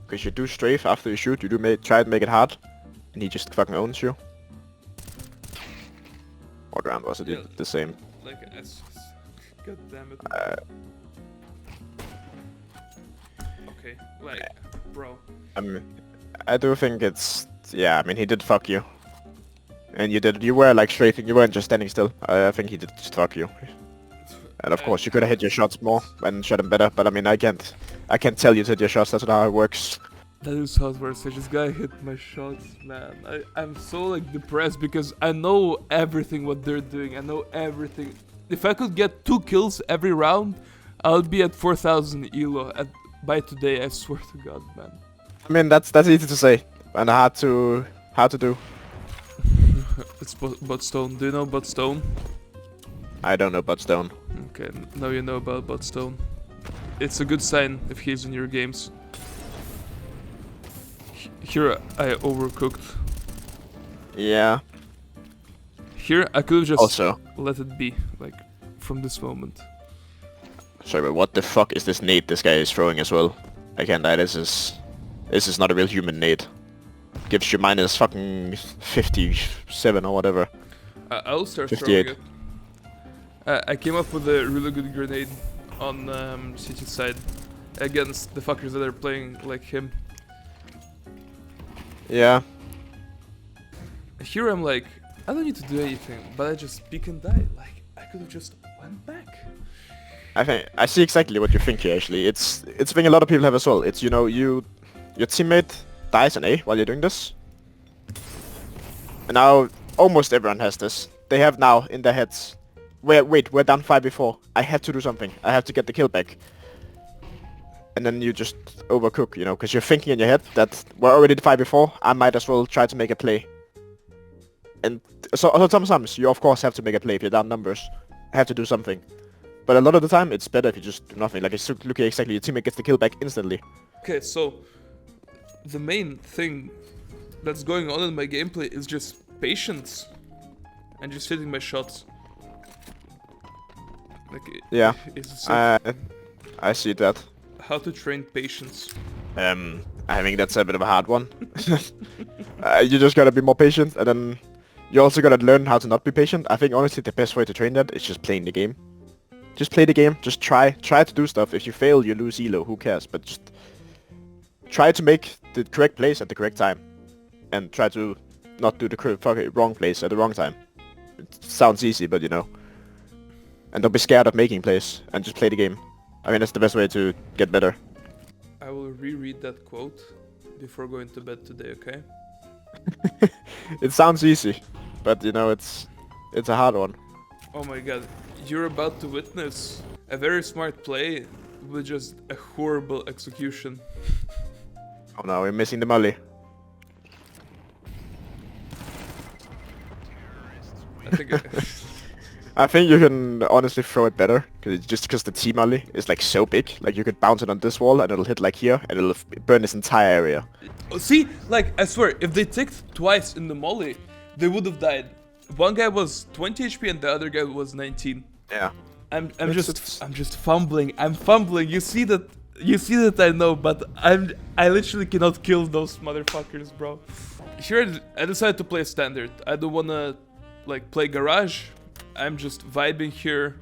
Because you do strafe after you shoot, you do try and make it hard. And he just fucking owns you. What round was it? Yeah, the same. Like God damn it. Okay, like, bro. I mean, I do think it's... Yeah, I mean, he did fuck you. And you were like strafing, you weren't just standing still. I think he did just fuck you. And of course, you could have hit your shots more and shot him better, but I mean, I can't tell you to hit your shots, that's not how it works. That is how it works. This guy hit my shots, man. I'm so like depressed because I know everything what they're doing. I know everything. If I could get 2 kills every round, I'll be at 4,000 ELO by today. I swear to God, man. I mean, that's easy to say and hard to do. It's Buttstone. Do you know Buttstone? I don't know Buttstone. Okay, now you know about Buttstone. It's a good sign if he's in your games. Here I overcooked. Yeah. Here I could have just also let it be, like, from this moment. Sorry, but what the fuck is this nade this guy is throwing as well? I can't lie, this is not a real human nade. Gives you minus fucking 57 or whatever. I'll start 58. throwing it. I came up with a really good grenade on CT side against the fuckers that are playing like him. Yeah. Here I'm like, I don't need to do anything, but I just peek and die. Like, I could have just went back. I see exactly what you think here actually. It's thing a lot of people have as well. It's, you know, your teammate dies on A while you're doing this. And now almost everyone has this. They have now in their heads, we're down 5 before. I have to do something. I have to get the kill back. And then you just overcook, you know, because you're thinking in your head that we're already 5 before. I might as well try to make a play. And so sometimes you of course have to make a play if you're down numbers. Have to do something. But a lot of the time it's better if you just do nothing. Like look exactly, your teammate gets the kill back instantly. Okay, so the main thing that's going on in my gameplay is just patience and just hitting my shots. Like, yeah, it's I see that. How to train patience. I think that's a bit of a hard one. You just gotta be more patient, and then you also gotta learn how to not be patient. I think honestly the best way to train that is just playing the game. Just play the game, just try to do stuff. If you fail, you lose ELO, who cares? But just try to make the correct plays at the correct time. And try to not do the wrong plays at the wrong time. It sounds easy, but you know. And don't be scared of making plays, and just play the game. I mean, that's the best way to get better. I will reread that quote before going to bed today, okay? It sounds easy, but you know, it's a hard one. Oh my god, you're about to witness a very smart play with just a horrible execution. Oh no, we're missing the molly. I think I think you can honestly throw it better, because the T-molly is like so big. Like you could bounce it on this wall and it'll hit like here and it'll burn this entire area. See, like I swear, if they ticked twice in the molly, they would have died. One guy was 20 HP and the other guy was 19. Yeah. I'm just fumbling. I'm fumbling. You see that I know, but I literally cannot kill those motherfuckers, bro. Here I decided to play standard. I don't wanna like play garage. I'm just vibing here.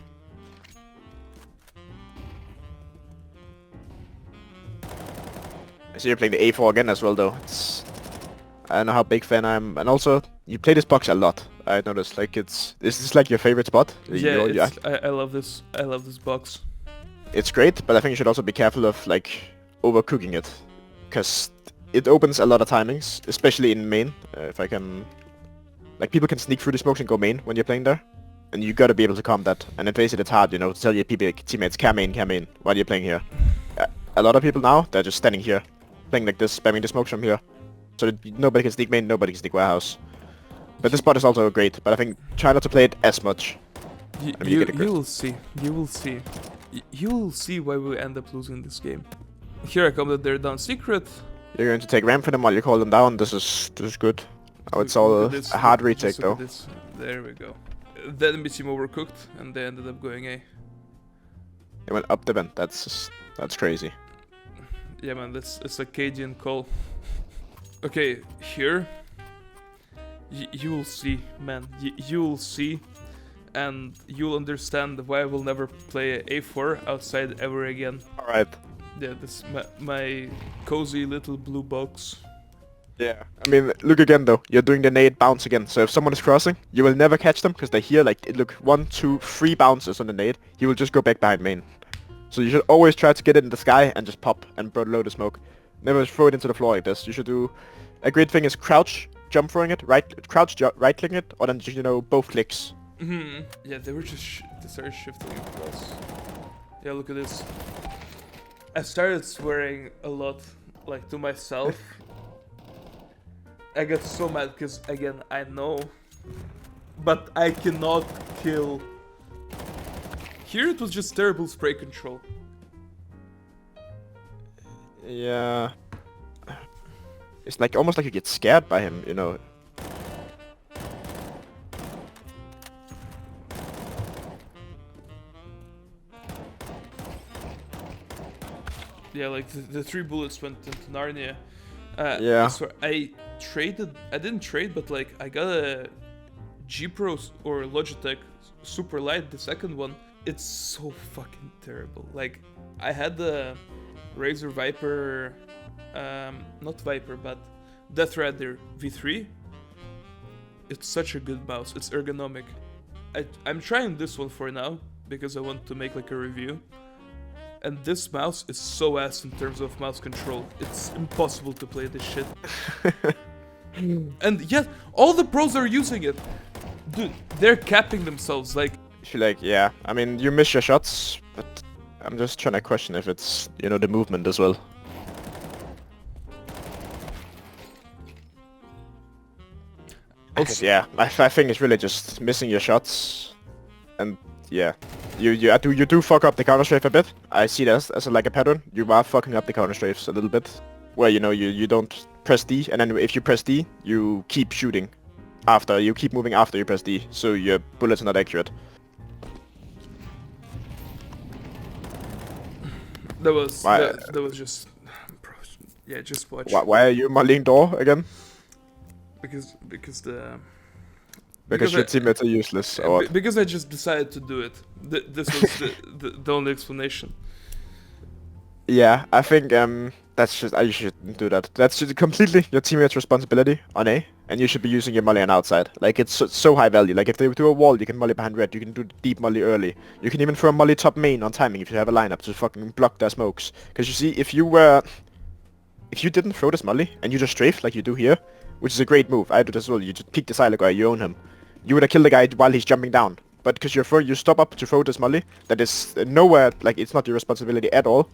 I see you're playing the A4 again as well, though. I don't know how big fan I am, and also you play this box a lot. I noticed, like is this like your favorite spot? Yeah, I love this. I love this box. It's great, but I think you should also be careful of like overcooking it, because it opens a lot of timings, especially in main. If I can, like people can sneak through the smokes and go main when you're playing there. And you gotta be able to calm that. And in Faceit it's hard, you know, to tell your teammates, cam main, while you're playing here. A lot of people now, they're just standing here, playing like this, spamming the smokes from here. So that nobody can sneak main, nobody can sneak warehouse. But this spot is also great, but I think try not to play it as much. You will see. You will see. You will see why we end up losing this game. Here I come that they're down secret. You're going to take ramp for them while you call them down. This is good. Oh, it's all a hard retake though. There we go. The enemy team overcooked and they ended up going A. They went up the vent. That's crazy. Yeah, man, that's a Cadian call. Okay, here you will see, man. You will see, and you'll understand why I will never play A4 outside ever again. All right. Yeah, this is my cozy little blue box. Yeah, I mean, look again though. You're doing the nade bounce again. So if someone is crossing, you will never catch them because they hear like, look, 1, 2, 3 bounces on the nade. He will just go back behind main. So you should always try to get it in the sky and just pop and blow the smoke. Never throw it into the floor like this. You should do, a great thing is crouch, jump throwing it, crouch, right clicking it, or then just, you know, both clicks. Yeah, they were just they started shifting across. Yeah, look at this. I started swearing a lot, like to myself. I got so mad because, again, I know, but I cannot kill. Here it was just terrible spray control. Yeah. It's like almost like you get scared by him, you know. Yeah, like the 3 bullets went into Narnia. Yeah. So I didn't trade, but like I got a G Pro or Logitech Super Light, the second one. It's so fucking terrible. Like I had the Razer Viper, not Viper, but Death Rider V3. It's such a good mouse. It's ergonomic. I'm trying this one for now because I want to make like a review. And this mouse is so ass in terms of mouse control. It's impossible to play this shit. And yet, all the pros are using it. Dude, they're capping themselves. Like, feel like, yeah, I mean, you miss your shots, but I'm just trying to question if it's, you know, the movement as well. Also, Yeah, I think it's really just missing your shots, and yeah, you do fuck up the counter strafe a bit. I see that as like a pattern. You are fucking up the counter strafes a little bit, where you know you don't press D, and then if you press D, you keep shooting after you keep moving after you press D, so your bullets are not accurate. that was Why? that was just, bro, yeah, just watch. Why are you mulling door again? Because Because your I- teammates are useless, or what? because I just decided to do it. This was the only explanation. Yeah, I think that's just you shouldn't do that. That's just completely your teammate's responsibility on A, and you should be using your molly on outside. Like it's so high value. Like if they do a wall, you can molly behind red. You can do deep molly early. You can even throw a molly top main on timing if you have a lineup to fucking block their smokes. Because you see, if you didn't throw this molly and you just strafe like you do here, which is a great move. I do this as well. You just peek the silo guy, you own him. You would have killed the guy while he's jumping down. But because you stop up to throw this molly, that is nowhere, like it's not your responsibility at all.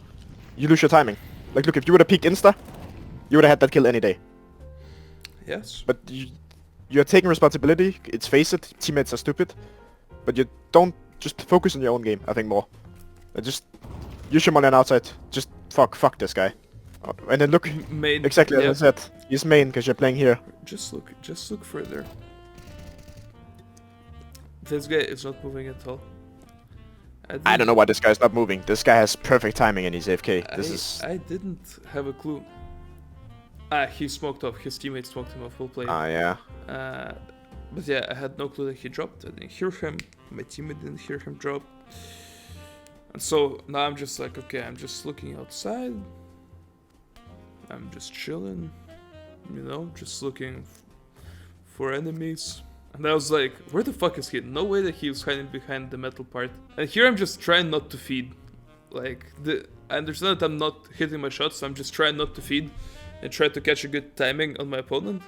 You lose your timing. Like look, if you would have peeked insta, you would have had that kill any day. Yes. But you're taking responsibility. It's Faceit. Teammates are stupid. But you don't just focus on your own game, I think more. And just use your molly on outside. Just fuck this guy. And then look, Main. exactly Yeah. as I said. He's main because you're playing here. Just look further. This guy is not moving at all. I don't know why this guy's not moving. This guy has perfect timing and he's AFK. I didn't have a clue. He smoked off. His teammate smoked him off. We'll play. Yeah. But yeah, I had no clue that he dropped. I didn't hear him. My teammate didn't hear him drop. And so now I'm just like, okay, I'm just looking outside. I'm just chilling. You know, just looking for enemies. And I was like, where the fuck is he? No way that he was hiding behind the metal part. And here I'm just trying not to feed. Like, I understand that I'm not hitting my shots, so I'm just trying not to feed. And try to catch a good timing on my opponent.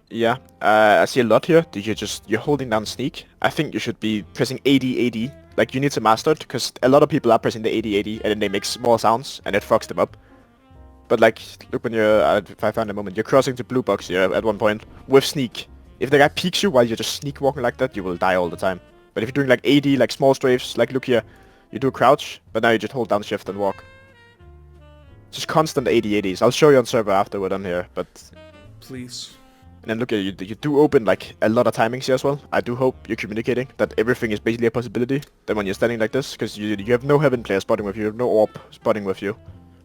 Yeah, I see a lot here. You're holding down sneak. I think you should be pressing AD. Like you need to master it, because a lot of people are pressing the AD and then they make small sounds and it fucks them up. But like, look when if I find a moment, you're crossing the blue box here at one point with sneak. If the guy peeks you while you're just sneak walking like that, you will die all the time. But if you're doing like AD, like small strafes, like look here, you do a crouch, but now you just hold down shift and walk. Just constant ADs. I'll show you on server after we're done here, but... Please. And then look at you do open like a lot of timings here as well. I do hope you're communicating that everything is basically a possibility. Then when you're standing like this, because you have no heaven player spotting with you, you have no orb spotting with you.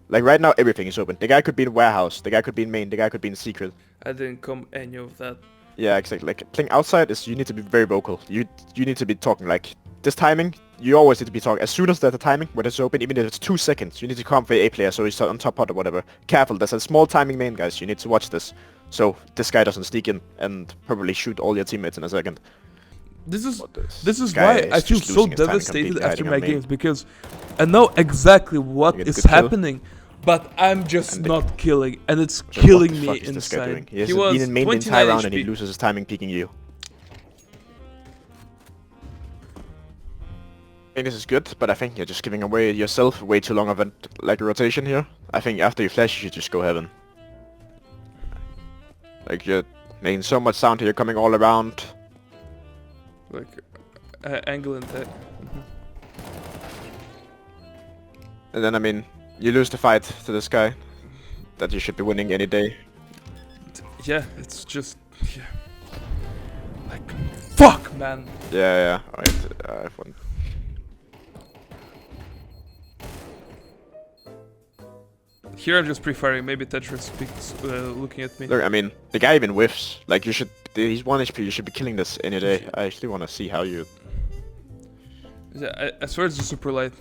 Like right now everything is open. The guy could be in warehouse, the guy could be in main, the guy could be in secret. I didn't come any of that. Yeah, exactly. Like playing outside is you need to be very vocal. You need to be talking like this timing. You always need to be talking. As soon as there's a timing when it's open, even if it's 2 seconds, you need to come for A player so he's on top pot or whatever. Careful, there's a small timing main, guys. You need to watch this. So this guy doesn't sneak in and probably shoot all your teammates in a second. This is guy why I is feel just so losing his time devastated completely after hiding my on main. games, because I know exactly what You get is good kill. happening, but I'm just And not killing, and it's So killing what the me fuck is this guy doing? inside. He hasn't been in main the 29 entire round and he HP. loses his timing peeking you. I think this is good, but I think you're just giving away yourself way too long of a like a rotation here. I think after you flash, you should just go heaven. Like you're making so much sound here, coming all around. Like, angle and that. And then I mean, you lose the fight to this guy that you should be winning any day. Yeah, it's just, yeah. Like, fuck, man. Yeah. Alright, I have one. Here I'm just pre-firing. Maybe Tetris speaks, looking at me. Look, I mean, the guy even whiffs. Like you should, he's 1 HP. You should be killing this any day. I actually want to see how you. Yeah, I swear it's a super light.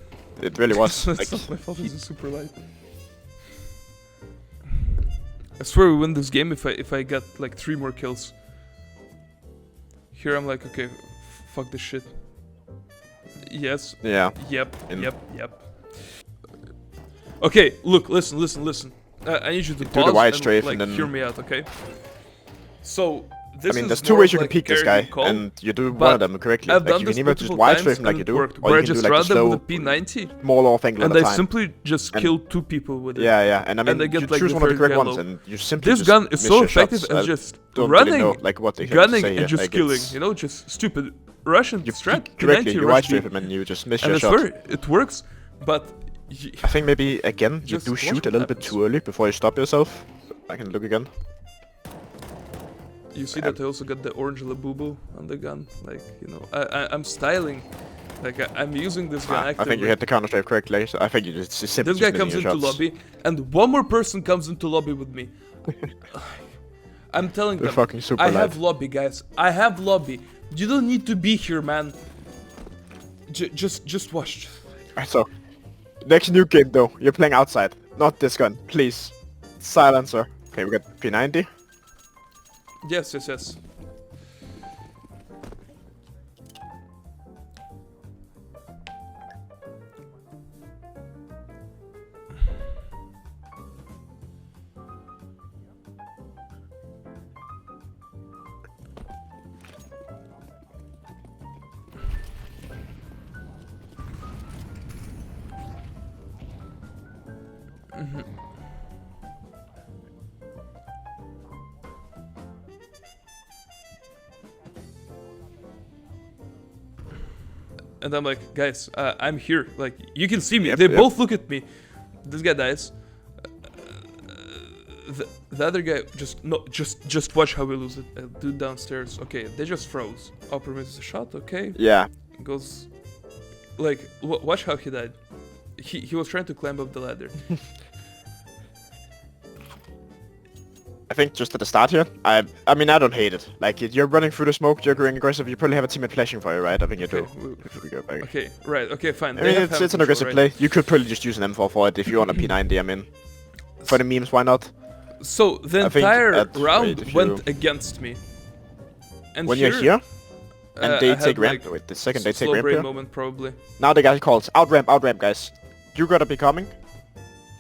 It really was. It's Like, not my fault. It's a super light. I swear we win this game if I get like 3 more kills. Here I'm like, okay, fuck this shit. Yes. yeah. Yep. Yep. Okay, look, listen. I need you to Do pause the wide and strafe like and then- hear me out, okay? So this I mean, is there's two more ways of you can like a peek this guy, character call, and you do one but of them correctly. I've Like done you this can either just multiple wide times strafe him like and you it do, worked. or Where I you can do just like run the them with slow, a P90, small off angle and at a I time. simply just kill 2 people with it. Yeah, and I mean, and I get, you like, choose the one of the third correct guy ones, low. and you simply This just gun is miss so your effective shots. as I just don't running, really know like what they gunning, say and here. just Like, killing. it's- You know, just stupid Russian You strat. peek correctly, P90 you rush wide strafe B. him, and you just miss And your I shot. swear, it works, but... I think maybe again you Just do watch shoot what a little bit happens. too early before you stop yourself. I can look again. You see that I also got the orange Labubu on the gun, like, you know, I'm styling, like I'm using this gun I actively. think you hit the counter strafe correctly. So I think you just simply This guy just comes missing into your shots. lobby, and one more person comes into lobby with me. I'm telling They're them, fucking super I have light. lobby, guys. I have lobby. You don't need to be here, man. Just watch. Alright, so next new game though, you're playing outside, not this gun, please. Silencer. Okay, we got P90. Yes, yes, yes. And I'm like, guys, I'm here. Like, you can see me. Yep, They yep. both look at me. This guy dies. The other guy just watch how we lose it. Dude downstairs. Okay, they just froze. Upper misses a shot. Okay, Yeah. goes like watch how he died. He was trying to climb up the ladder. I think just at the start here, I mean I don't hate it. Like you're running through the smoke, you're going aggressive, you probably have a teammate flashing for you, right? I think you do. Okay, If we go back. okay, right. Okay, fine. I They mean have it's ham an control, aggressive right? play. You could probably just use an M4 for it if you want a P90, I mean. For the memes, why not? So the I think entire at- round wait, if went you- against me. And When you're here, and I they had, take ramp, like, wait, the second they take slow ramp brain here. moment probably. Now the guy calls, out ramp, guys. You gotta be coming.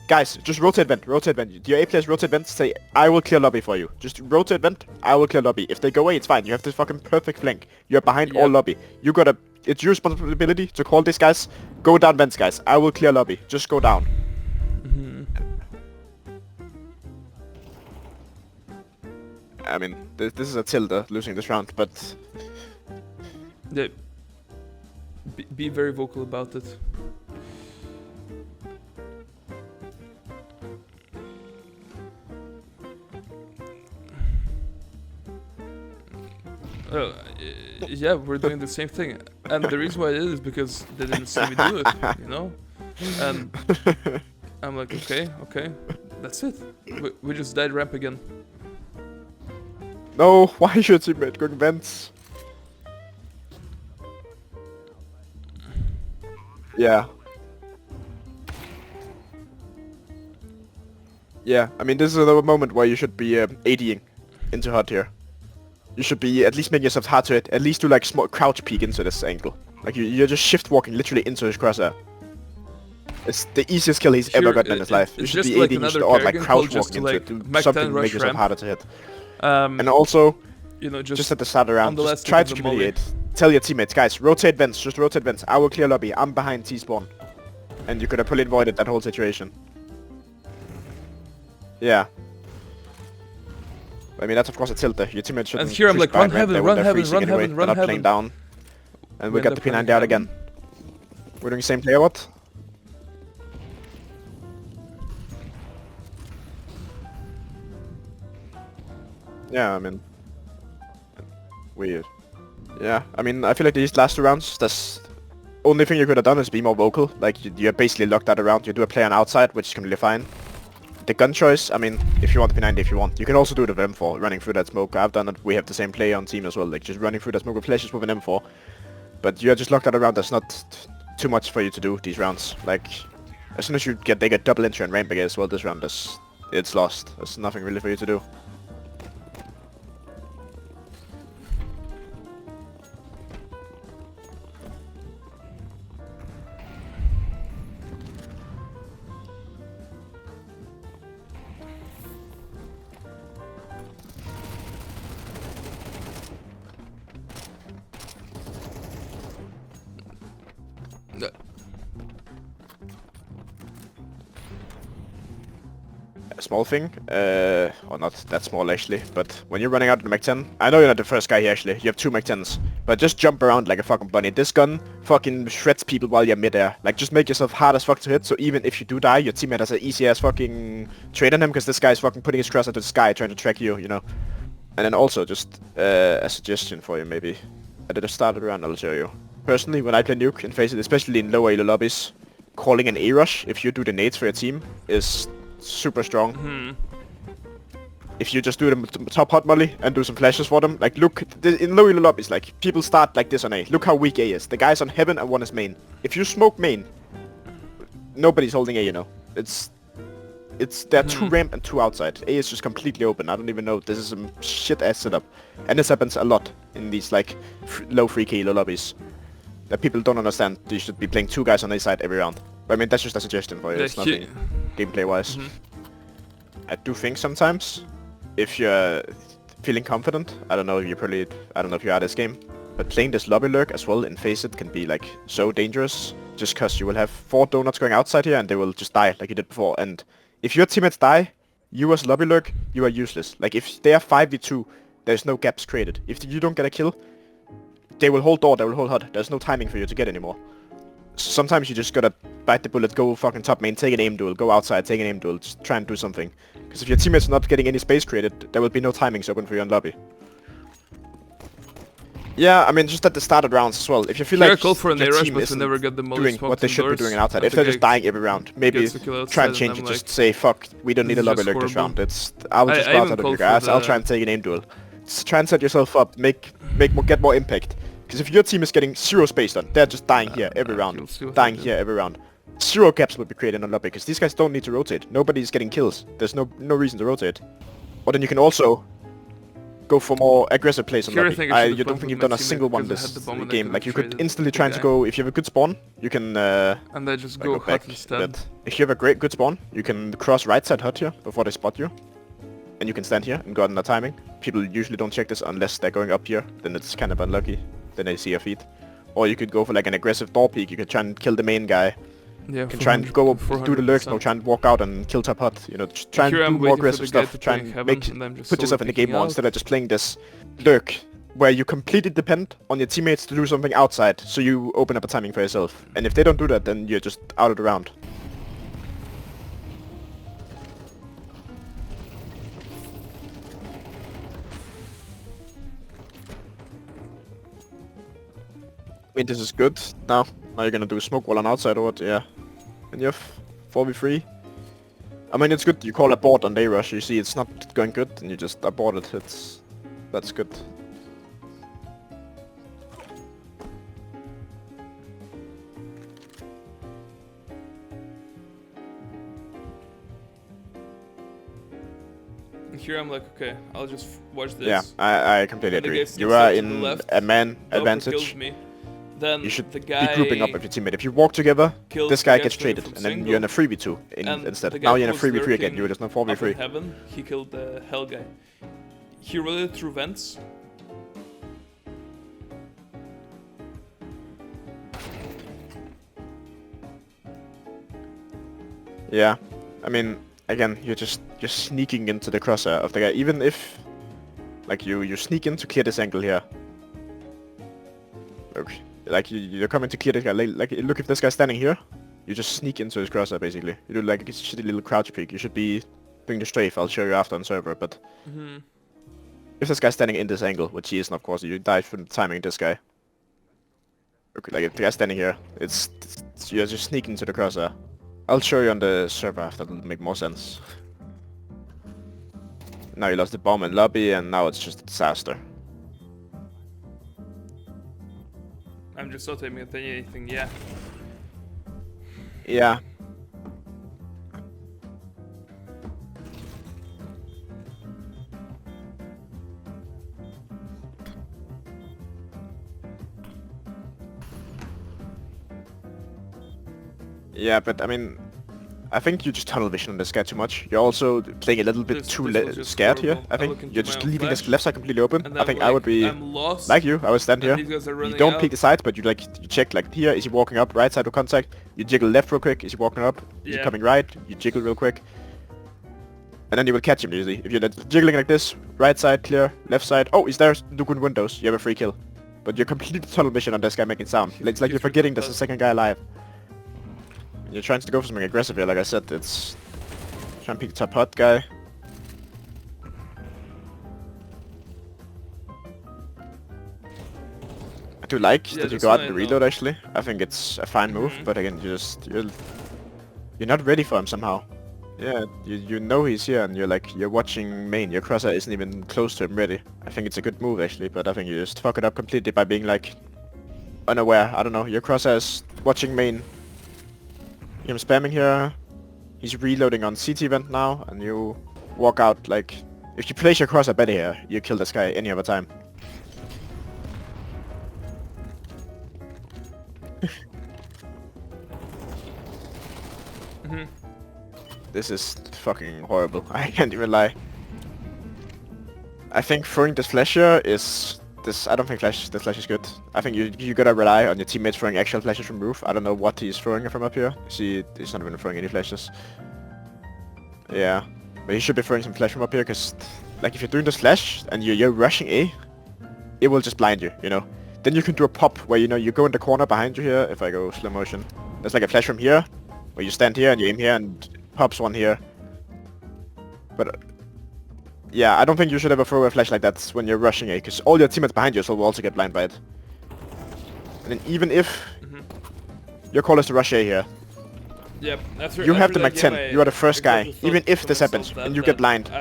Guys, just rotate vent. Your A players rotate vent, say, I will clear lobby for you. Just rotate vent, I will clear lobby. If they go away, it's fine. You have this fucking perfect flank. You're behind all Yep. lobby. You gotta, it's your responsibility to call these guys. Go down vents, guys. I will clear lobby. Just go down. I mean, this is a tilde losing this round, but Yeah. Be very vocal about it. Yeah, we're doing the same thing, and the reason why it is because they didn't see me do it, you know. And I'm like, okay, that's it. We just died ramp again. no, why is your teammate going vents? Yeah. Yeah, I mean, this is another moment where you should be ADing into hard here. You should be at least making yourself hard to hit. At least do like small crouch peek into this angle. Like you're just shift walking literally into his crosshair. It's the easiest kill he's ever Here, gotten in his life. You it's should just be like ADing, you should another or like Kerrigan call crouch just walking to, into like, it. Do Mac something 10 to make rush yourself ramp. harder to hit. And And also, you know, just at the start on around, the just last try hit to of the molly. humiliate. Tell your teammates, guys, rotate vents, just rotate vents. I will clear lobby. I'm behind T-spawn. And you could have probably avoided that whole situation. Yeah. I mean, that's of course a tilde. Your teammates shouldn't here I'm push like, behind run ramp. heaven, They run they're heaven, freezing run anyway. heaven, They're run not playing heaven. down. And we We got end the up running P90 out heaven. again. We're doing the same player, what? Yeah, I mean... Weird. Yeah, I mean, I feel like these last two rounds, that's... Only thing you could have done is be more vocal. Like, you're basically locked that around. You do a play on outside, which is completely fine. The gun choice, I mean, if you want the P90, if you want. You can also do it with M4, running through that smoke. I've done it. We have the same play on team as well. Like, just running through that smoke with flashes with an M4. But you're just locked that around. That's not too much for you to do, these rounds. Like, as soon as they get double entry and ramp again as well this round, it's lost. There's nothing really for you to do. small thing, or not that small actually, but when you're running out of the Mach-10, I know you're not the first guy here actually, you have 2 Mach-10s, but just jump around like a fucking bunny. This gun fucking shreds people while you're mid-air. Like, just make yourself hard as fuck to hit, so even if you do die, your teammate has an easy ass fucking trade on him, because this guy's fucking putting his cross into the sky trying to track you, you know. And then also, just a suggestion for you maybe. At the start of the round, I'll show you. Personally, when I play Nuke and Faceit, especially in lower elo lobbies, calling an A-rush if you do the nades for your team is super strong. If you just do the top hot molly and do some flashes for them, like look, in low elo lobbies, like people start like this on A. Look how weak A is. The guy's on heaven and one is main. If you smoke main, nobody's holding A, you know. There are 2 ramp and 2 outside. A is just completely open. I don't even know. This is some shit ass setup, and this happens a lot in these like low 3k elo lobbies. That people don't understand. You should be playing 2 guys on A side every round. But I mean, that's just a suggestion for you. It's nothing gameplay-wise. I do think sometimes, if you're feeling confident, I don't know if you are this game, but playing this lobby lurk as well in Faceit can be like so dangerous, just cause you will have 4 donuts going outside here and they will just die like you did before. And if your teammates die, you as lobby lurk, you are useless. Like if they are 5v2, there's no gaps created. If you don't get a kill, they will hold door, they will hold hot. There's no timing for you to get anymore. Sometimes you just gotta bite the bullet, go fucking top main, take an aim duel, go outside, take an aim duel, just try and do something. Because if your teammates are not getting any space created, there will be no timings open for you in lobby. Yeah, I mean, just at the started rounds as well. If you feel like call for an your A-rush, team but isn't never get the doing what they should be doing outside, if they're just dying every round, maybe try and change it, just say, fuck, we don't need a lobby lurk this round. I will just go outside of you guys, I'll try and take an aim duel. Just try and set yourself up, get more impact. Because if your team is getting 0 space on, they're just dying here every round, dying here every round. 0 gaps will be created in lobby, because these guys don't need to rotate. Nobody's getting kills. There's no reason to rotate. Or then you can also go for more aggressive plays on lobby. You don't think you've done a single one this game. Like, you could instantly try to go, if you have a good spawn, you can and they just go back instead. If you have a good spawn, you can cross right side hut here before they spot you. And you can stand here and go on the timing. People usually don't check this unless they're going up here, then it's kind of unlucky. Then they see your feet. Or you could go for like an aggressive door peek, you could try and kill the main guy. Yeah, you can try and go do the lurks, no, try and walk out and kill top hut, you know, try and do more aggressive stuff, try and put yourself in the game more instead of just playing this lurk, where you completely depend on your teammates to do something outside, so you open up a timing for yourself. And if they don't do that, then you're just out of the round. I mean, this is good. Now you're gonna do smoke wall on outside or what? Yeah. And you have 4v3. I mean, it's good you call abort on day rush. You see it's not going good and you just abort it. That's good. Here I'm like, okay, I'll just watch this. Yeah, I completely agree. You are in a man advantage. Then you should be grouping up with your teammate. If you walk together, this guy gets traded, and then you're in a 3v2 instead. Now you're in a 3v3 again, you're just not 4v3. Heaven, he killed the hell guy. He rotated through vents. Yeah, I mean, again, you're sneaking into the crosshair of the guy. Even if, like, you sneak in to clear this angle here. Okay. Like, you're coming to clear this guy. Like, look, if this guy's standing here, you just sneak into his crosshair, basically. You do, like, a shitty little crouch peek. You should be doing the strafe. I'll show you after on server, but... If this guy's standing in this angle, which he isn't, of course, you die from timing this guy. Okay, like, if the guy's standing here, you're just sneaking to the crosshair. I'll show you on the server after, that'll make more sense. Now you lost the bomb in lobby, and now it's just a disaster. I'm just not aiming at anything, yeah. Yeah. Yeah, but I mean, I think you just tunnel vision on this guy too much. You're also playing a little bit too scared here, I think. You're just leaving this left side completely open. I think I would be like you, I would stand here. You don't peek the sides, but you check like here, is he walking up, right side of contact? You jiggle left real quick, is he walking up? Is he coming right? You jiggle real quick. And then you will catch him usually. If you're jiggling like this, right side clear, left side. Oh, he's there. Look in windows. You have a free kill. But you're completely tunnel vision on this guy making sound. It's like you're forgetting there's a second guy alive. And you're trying to go for something aggressive here. Like I said, it's trying to pick the top hot guy. I do like that you go out and reload actually. I think it's a fine move, but again, you're not ready for him somehow. Yeah, you know he's here and you're watching main. Your crosshair isn't even close to him ready. I think it's a good move actually, but I think you just fuck it up completely by being like unaware. I don't know. Your crosshair is watching main. Him spamming here. He's reloading on CT vent now, and you walk out like if you place your crosshair better here, you kill this guy any other time. This is fucking horrible. I can't even lie. I think throwing this flash here is this. I don't think this flash is good. I think you gotta rely on your teammates throwing actual flashes from roof. I don't know what he's throwing from up here. See, he's not even throwing any flashes. Yeah, but he should be throwing some flash from up here, cause like if you're doing this flash and you're rushing A, it will just blind you. You know. Then you can do a pop where you go in the corner behind you here. If I go slow motion, there's like a flash from here, where you stand here and you aim here and pops one here. But yeah, I don't think you should ever throw a flash like that when you're rushing A, because all your teammates behind you will also get blind by it. And then even if your call is to rush A here, yep, you have the Mac 10, you are the first guy. Even if this happens and you get blind,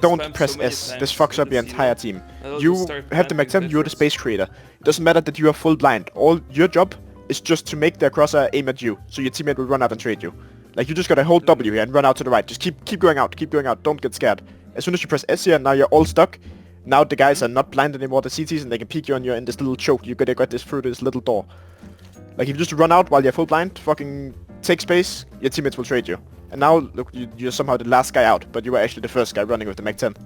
don't press S, this fucks up your entire team. You have the Mac 10, you're the space creator. It doesn't matter that you are full blind. All your job is just to make their crosshair aim at you, so your teammate will run out and trade you. Like you just gotta hold W here and run out to the right. Just keep going out, don't get scared. As soon as you press S here, now you're all stuck. Now the guys are not blind anymore, the CTs, and they can peek you on you in this little choke. You gotta get this through this little door. Like if you just run out while you're full blind, fucking take space, your teammates will trade you. And now look, you're somehow the last guy out, but you were actually the first guy running with the Mac 10.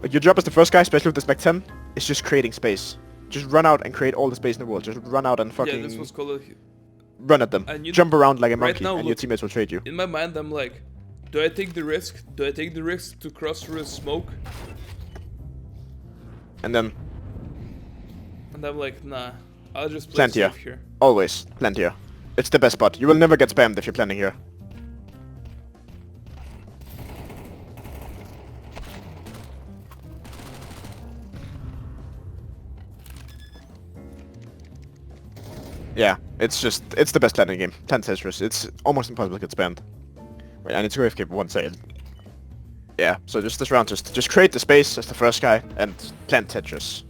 Like your job as the first guy, especially with this Mac 10, is just creating space. Just run out and create all the space in the world. Just run out and fucking... Yeah, this was called run at them. Jump around like a monkey, and your teammates will trade you. In my mind, I'm like, do I take the risk? Do I take the risk to cross through a smoke? And then... And I'm like, nah, I'll just play plant safe here. here. Always, plant here. It's the best spot. You will never get spammed if you're planting here. Yeah, it's the best planning game. 10 Tetris. It's almost impossible to get spammed. Wait, I need to go AFK for 1 second. Yeah, so just this round, just create the space as the first guy and plant Tetris.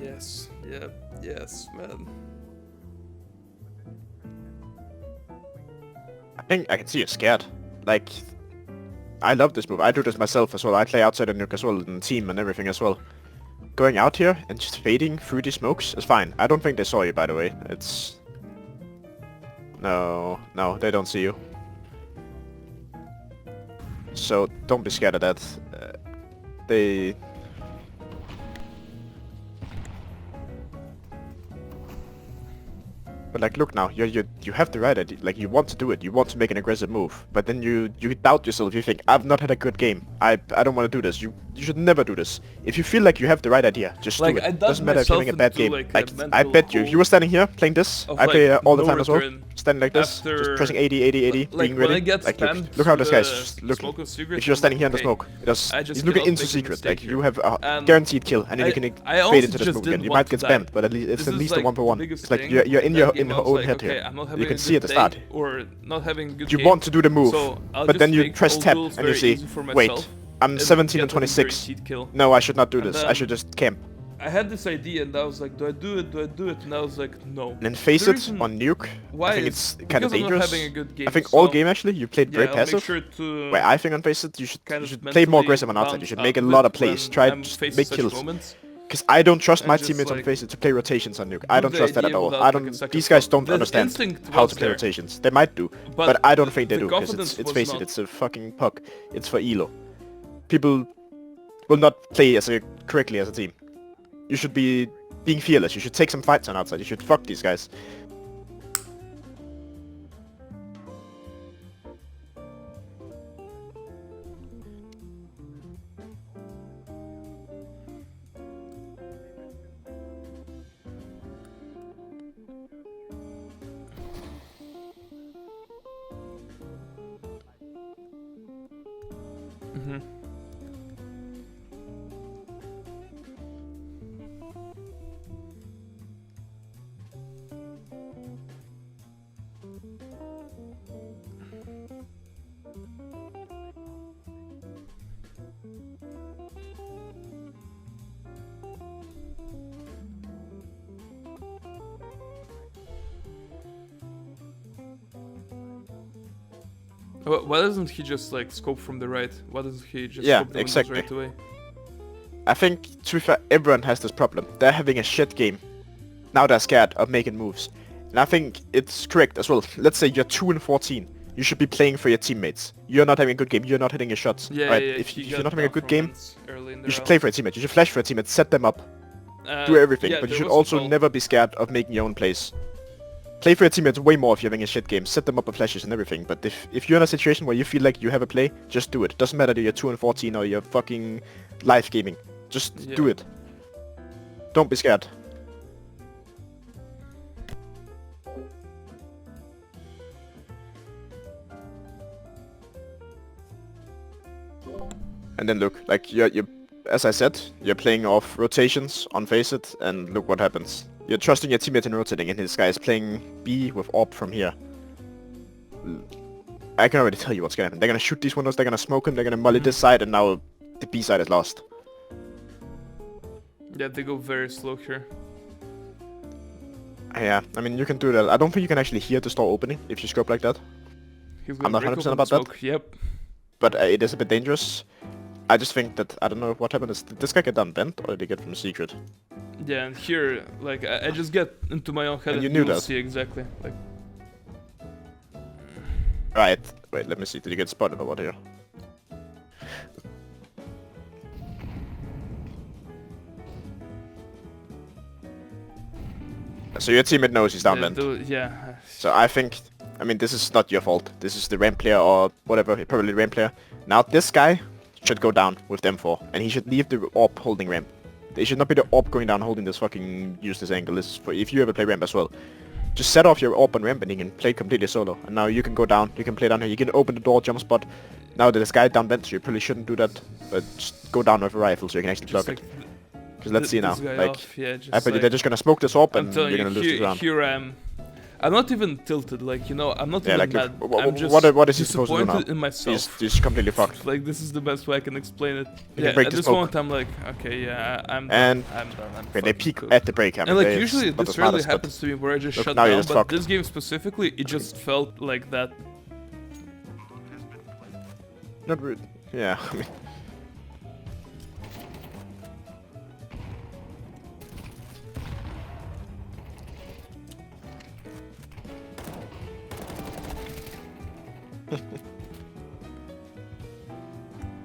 Yes, yeah, yes, man. I think I can see you're scared. Like, I love this move. I do this myself as well. I play outside and nuke as well, and team and everything as well. Going out here and just fading through the smokes is fine. I don't think they saw you, by the way. It's... No, they don't see you. So don't be scared of that. They... But like, look now, you have the right idea. Like, you want to do it. You want to make an aggressive move. But then you doubt yourself. You think, I've not had a good game. I don't want to do this. You should never do this. If you feel like you have the right idea, just do it. Doesn't matter if you're having a bad game. Like I bet you, if you were standing here playing this, I play all the time as well. Standing like this, just pressing 80, being ready. Like, look how this guy's just looking. If you're standing here in the smoke, he's looking into secret. Like, you have a guaranteed kill, and then you can fade into the smoke again. You might get spammed, but it's at least a 1v1. It's like you're in your own head here. You can see at the start. You want to do the move, but then you press tab and you see, wait, I'm 17 and 26. No, I should not do this. I should just camp. I had this idea and I was like, do I do it? Do I do it? And I was like, no. And then Faceit on Nuke, Why I think is it's kind of because I'm not dangerous. having a good game. I think so all game actually you played very yeah, I'll make passive. sure to Where I think on Faceit you should kind of play more mentally aggressive on outside. You bounce should out make a of lot it of plays. when Try I'm just facing make such kills. moments. Because I don't trust my And just, teammates on like, Faceit to play rotations on Nuke. I do don't the trust that at idea all. without, I like, don't. a second These guys thought. don't The understand instinct how was to play there. rotations. They might do, But but I don't think they the do because confidence it's was Faceit. not. It's a fucking puck. It's for ELO. People will not play correctly as a team. You should be being fearless. You should take some fights on outside. You should fuck these guys. Mm-hmm. Why doesn't he just like scope from the right? Why doesn't he just Yeah, scope the windows exactly. right away? I think, to be fair, everyone has this problem. They're having a shit game. Now they're scared of making moves. And I think it's correct as well. Let's say you're 2 and 14. You should be playing for your teammates. You're not having a good game. You're not hitting your shots. Yeah, right? yeah. If you're not having a good game, you should round. play for a teammate. You should flash for a teammate. Set them up. Do everything. Yeah, but you there should was a also call. never be scared of making your own plays. Play for your teammates way more if you're having a shit game. Set them up with flashes and everything. But if you're in a situation where you feel like you have a play, just do it. Doesn't matter that you're 2 and 14 or you're fucking live gaming. Just do it. Don't be scared. And then look, like you're as I said, you're playing off rotations on Faceit, and look what happens. You're trusting your teammate in rotating, and this guy is playing B with AWP from here. I can already tell you what's gonna happen. They're gonna shoot these windows, they're gonna smoke him, they're gonna molly this side, and now the B side is lost. Yeah, they go very slow here. Yeah, I mean, you can do that. I don't think you can actually hear the door opening if you scope like that. I'm not 100% about that. Yep. But it is a bit dangerous. I just think that, I don't know what happened. Did this guy get done bent, or did he get from secret? Yeah, and here, like, I just get into my own head And and you knew you'll that. see exactly. Like, Right, wait, let me see. Did you get spotted or what here? So your teammate knows he's down bent. yeah. So I think, I mean, this is not your fault. This is the ramp player or whatever, probably the ramp player. Now this guy should go down with them 4, and he should leave the AWP holding ramp. They should not be the AWP going down holding this fucking useless angle. This is for if you ever play ramp as well. Just set off your AWP on ramp and you can play completely solo. And now you can go down, you can play down here, you can open the door, jump spot. Now that this guy down bent, so you probably shouldn't do that, but just go down with a rifle so you can actually block it. Because let's see now, like, yeah, I bet you they're just gonna smoke this AWP and you're gonna lose this round. Here I'm not even tilted, like, you know, I'm not Yeah, even like, mad. I'm just what is he supposed to do now? disappointed in myself. He's completely fucked. Like, this is the best way I can explain it. You Yeah, can break at the this smoke. moment I'm like, okay, yeah, I'm And done. I'm done. I'm Okay, they fucking peek cooked. at the break. I mean, And like it's usually not the this rarely smartest, but happens to me where I just look, shut now you're down, just but fucked. this game specifically, it just felt like that. Not rude. Yeah, I mean.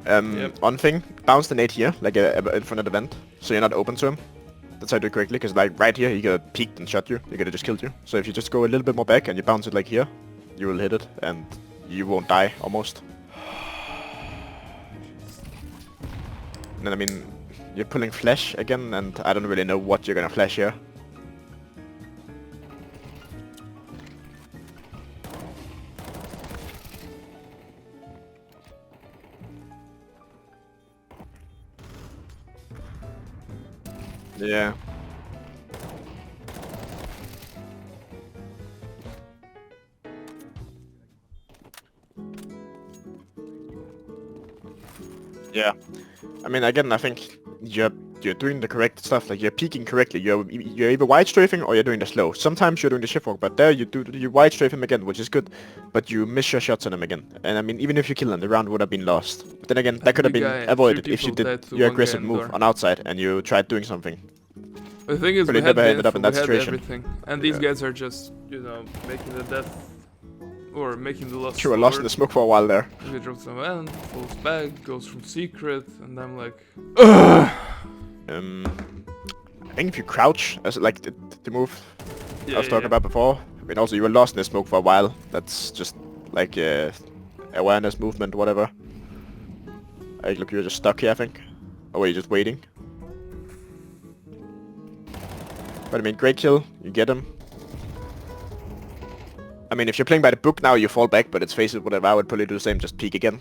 Yep. One thing, bounce the nade here, like in front of the vent, so you're not open to him. That's how you do it correctly, because like right here, he could have peeked and shot you. He could have just killed you. So if you just go a little bit more back and you bounce it like here, you will hit it, and you won't die, almost. And then, I mean, you're pulling flash again, and I don't really know what you're gonna flash here. Yeah. Yeah. I mean, again, I think you're you're doing the correct stuff, like you're peeking correctly. You're either wide strafing or you're doing the slow. Sometimes you're doing the shift walk, but there you wide strafe him again, which is good, but you miss your shots on him again. And I mean, even if you kill him, the round would have been lost. But then again, that could have been avoided if you did your aggressive move on outside and you tried doing something. The thing is, But we it had never the ended up info, in that we had situation. everything, and these guys are just, you know, making the death or making the loss. You were lost in the smoke for a while there. He drops some end, falls back, goes from secret, and I'm like, ugh! I think if you crouch, as like the move I was talking yeah. about before. I mean, also you were lost in the smoke for a while. That's just like awareness, movement, whatever. Like, look, you're just stuck here, I think. Or were you just waiting? But I mean, great kill. You get him. I mean, if you're playing by the book now, you fall back, but it's Faceit, whatever. I would probably do the same, just peek again.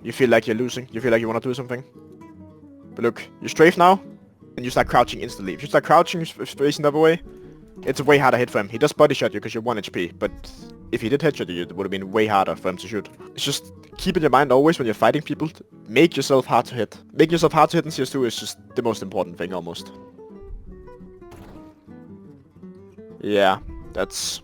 You feel like you're losing. You feel like you want to do something. But look, you strafe now, and you start crouching instantly. If you start crouching, facing the other way, it's a way harder hit for him. He does body shot you because you're 1 HP, but if he did headshot you, it would have been way harder for him to shoot. It's just keep in your mind always when you're fighting people, make yourself hard to hit. Make yourself hard to hit in CS2 is just the most important thing almost. Yeah, that's...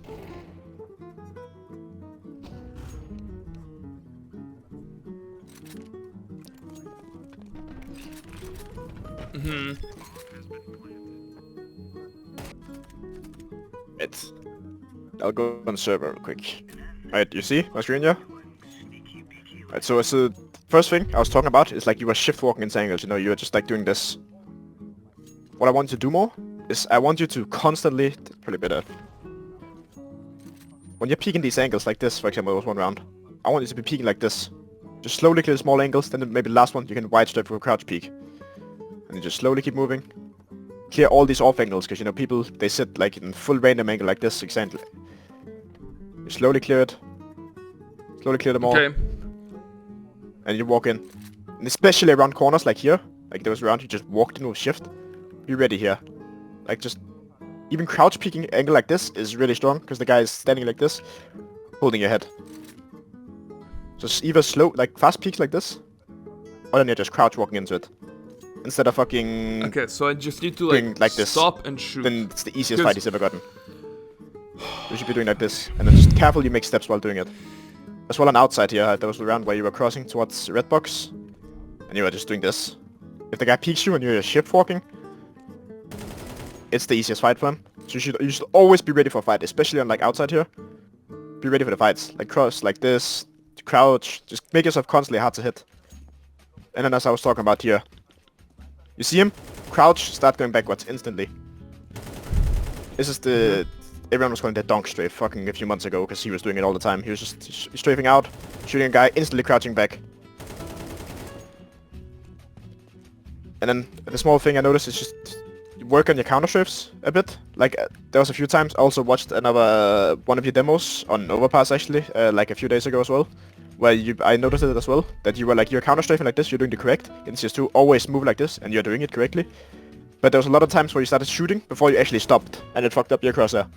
I'll go on server real quick. Alright, you see my screen, yeah? Alright, so it's the first thing I was talking about is like you were shift walking into angles, you know, you were just like doing this. What I want you to do more is I want you to constantly, probably better. When you're peeking these angles like this, for example, there was one round, I want you to be peeking like this. Just slowly clear the small angles, then maybe the last one you can wide straight for a crouch peek. And you just slowly keep moving. Clear all these off angles, because you know people, they sit like in full random angle like this, exactly. You slowly clear it. Slowly clear them all. Okay. And you walk in. And especially around corners like here, like there was around, you just walked in with shift. Be ready here. Like just, even crouch peeking angle like this is really strong, because the guy is standing like this, holding your head. Just either slow, like fast peeks like this, or then you just crouch walking into it. Instead of fucking... Okay, so I just need to like this. stop and shoot. Then it's the easiest fight he's ever gotten. You should be doing like this, and then just careful you make steps while doing it. As well on outside here, there was a round where you were crossing towards the red box, and you were just doing this. If the guy peeks you and you're shift walking, it's the easiest fight for him. So you should always be ready for a fight, especially on like outside here. Be ready for the fights. Like cross, like this, crouch, just make yourself constantly hard to hit. And then as I was talking about here, you see him? Crouch, start going backwards instantly. This is the... Everyone was calling that donk strafe fucking a few months ago because he was doing it all the time. He was just strafing out, shooting a guy, instantly crouching back. And then the small thing I noticed is just work on your counter strafes a bit. Like there was a few times I also watched another one of your demos on Overpass actually, like a few days ago as well. Where I noticed it as well, that you were like, you're counter-strafing like this, you're doing the correct. In CS2, always move like this, and you're doing it correctly. But there was a lot of times where you started shooting before you actually stopped, and it fucked up your crosshair.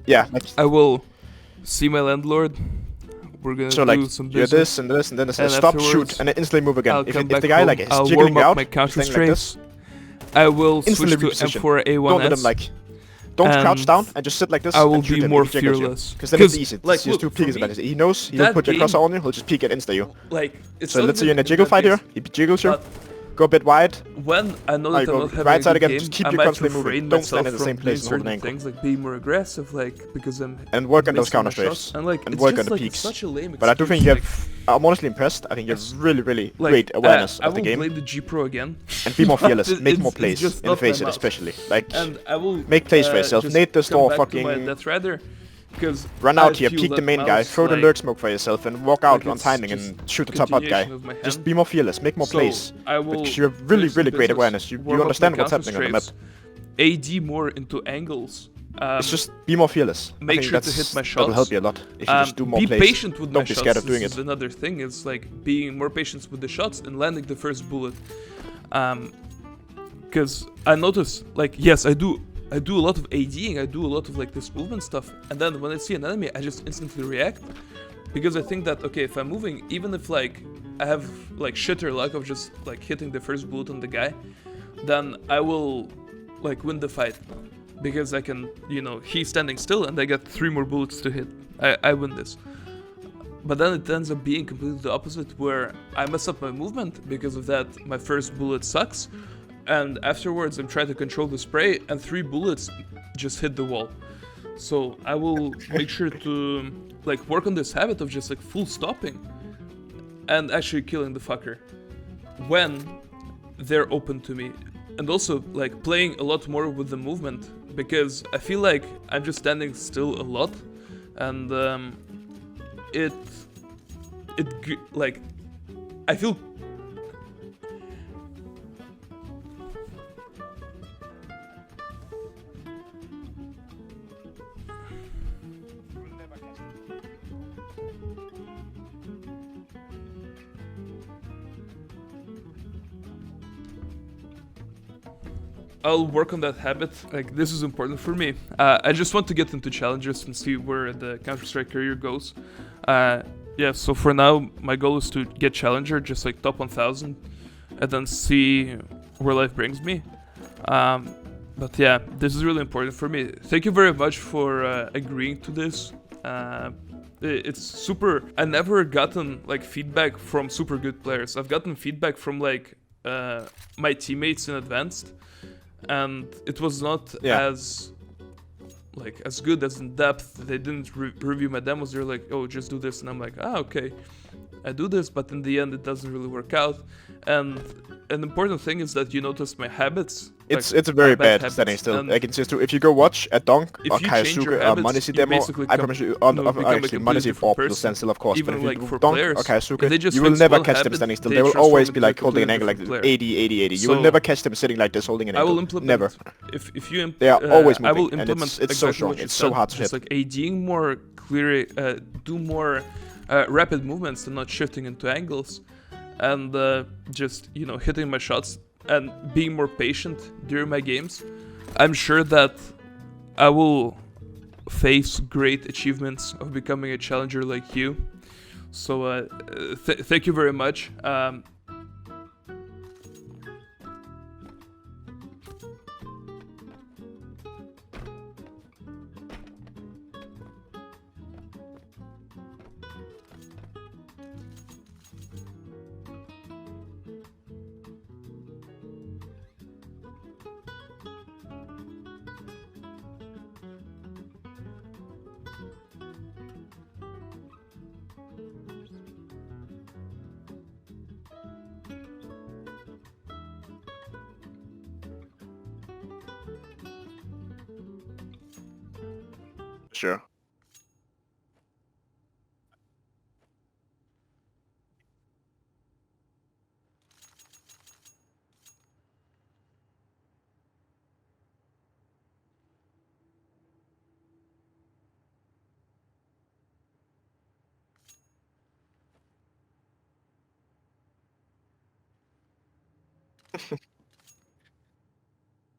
Yeah, like... I will see my landlord. We're gonna so do like, some you're business. this and this, and then it says stop, shoot, and then instantly move again. I'll If come back the guy home, like is I'll jiggling warm up out, my counter staying like this, I will switch instantly to reposition. M4 A1S. Don't let him like... Don't crouch down and just sit like this. I will and shoot be him more if he jiggles you. fearless. Because then it's easy. Like, It's just two peeks about it. He knows he'll that put your game- crosser on you, he'll just peek and insta you. Like, it's So not let's say you're in a even jiggle that fight here, case, he jiggles you, but go a bit wide, when I know that go I'm not having right a side good again, game, just keep I you might constantly moving. refrain Don't stand myself in the same from place doing and hold an certain ankle. things, like being more aggressive, like because I'm And work on those missing counter my shots, strafes. and like And it's work just on the like peaks. such a lame But I do think excuse, you like- have... I'm honestly impressed. I think you have really, really like, great awareness I of the will game. blame the G Pro again. And be more fearless. But Make more it's plays. just In not Faceit my mouth. especially. Like, And I will make plays for yourself. just Nade the come store, back to my fucking... Death Rider, because Run I out here, feel peek the that main guy, mouse, throw the like- lurk smoke for yourself, and walk out like on it's timing just and shoot the top hot guy. continuation of my Just hand. be more fearless, make more So, plays. I will Because you have really, do some really great business, awareness. You warm up understand my what's happening on the map. counter-strafes, AD more into angles. It's just be more fearless. I make think sure to that's- hit my That will shots. help you a lot if you just do more be plays. patient with my Don't be shots. scared of doing This it. is another thing. It's like being more patient with the shots and landing the first bullet. Because I notice, like, yes, I do a lot of ADing. I do a lot of like this movement stuff. And then when I see an enemy, I just instantly react. Because I think that, okay, if I'm moving, even if like I have like shitter luck of just like hitting the first bullet on the guy, then I will like win the fight. Because I can, you know, he's standing still and I get 3 more bullets to hit. I win this. But then it ends up being completely the opposite, where I mess up my movement. Because of that, my first bullet sucks. And afterwards, I'm trying to control the spray, and 3 bullets just hit the wall. So I will make sure to like work on this habit of just like full stopping and actually killing the fucker when they're open to me. And also like playing a lot more with the movement, because I feel like I'm just standing still a lot, and like I feel I'll work on that habit. Like, this is important for me. I just want to get into challengers and see where the Counter-Strike career goes. Yeah, so for now, my goal is to get challenger, just like top 1000, and then see where life brings me. But yeah, this is really important for me. Thank you very much for agreeing to this. It's super. I never gotten like feedback from super good players. I've gotten feedback from like my teammates in advanced, and it was not as good, as in depth. They didn't review my demos. They're like, oh, just do this, and I'm like, okay, I do this, but in the end it doesn't really work out. And an important thing is that you notice my habits. It's a very bad standing still. And I can just do, if you go watch a Donk or you change your Kaisuke or habits, Monesi you demo, basically I promise you, actually Monesi different will stand still of course, even but if like you for do Donk players, or if they Kaisuke, just you will fix never one catch them habit, standing still. they They will transform always be into a like holding an angle completely like different 80, 80, 80. You So, will never catch them sitting like this holding an I angle. will implement. Never. If you They are always I will moving, and implement it's so exactly strong. what you It's so said, hard to just hit. like ADing more clear, do more rapid movements and not shifting into angles, and just, you know, hitting my shots and being more patient during my games. I'm sure that I will face great achievements of becoming a challenger like you. So thank you very much. Sure.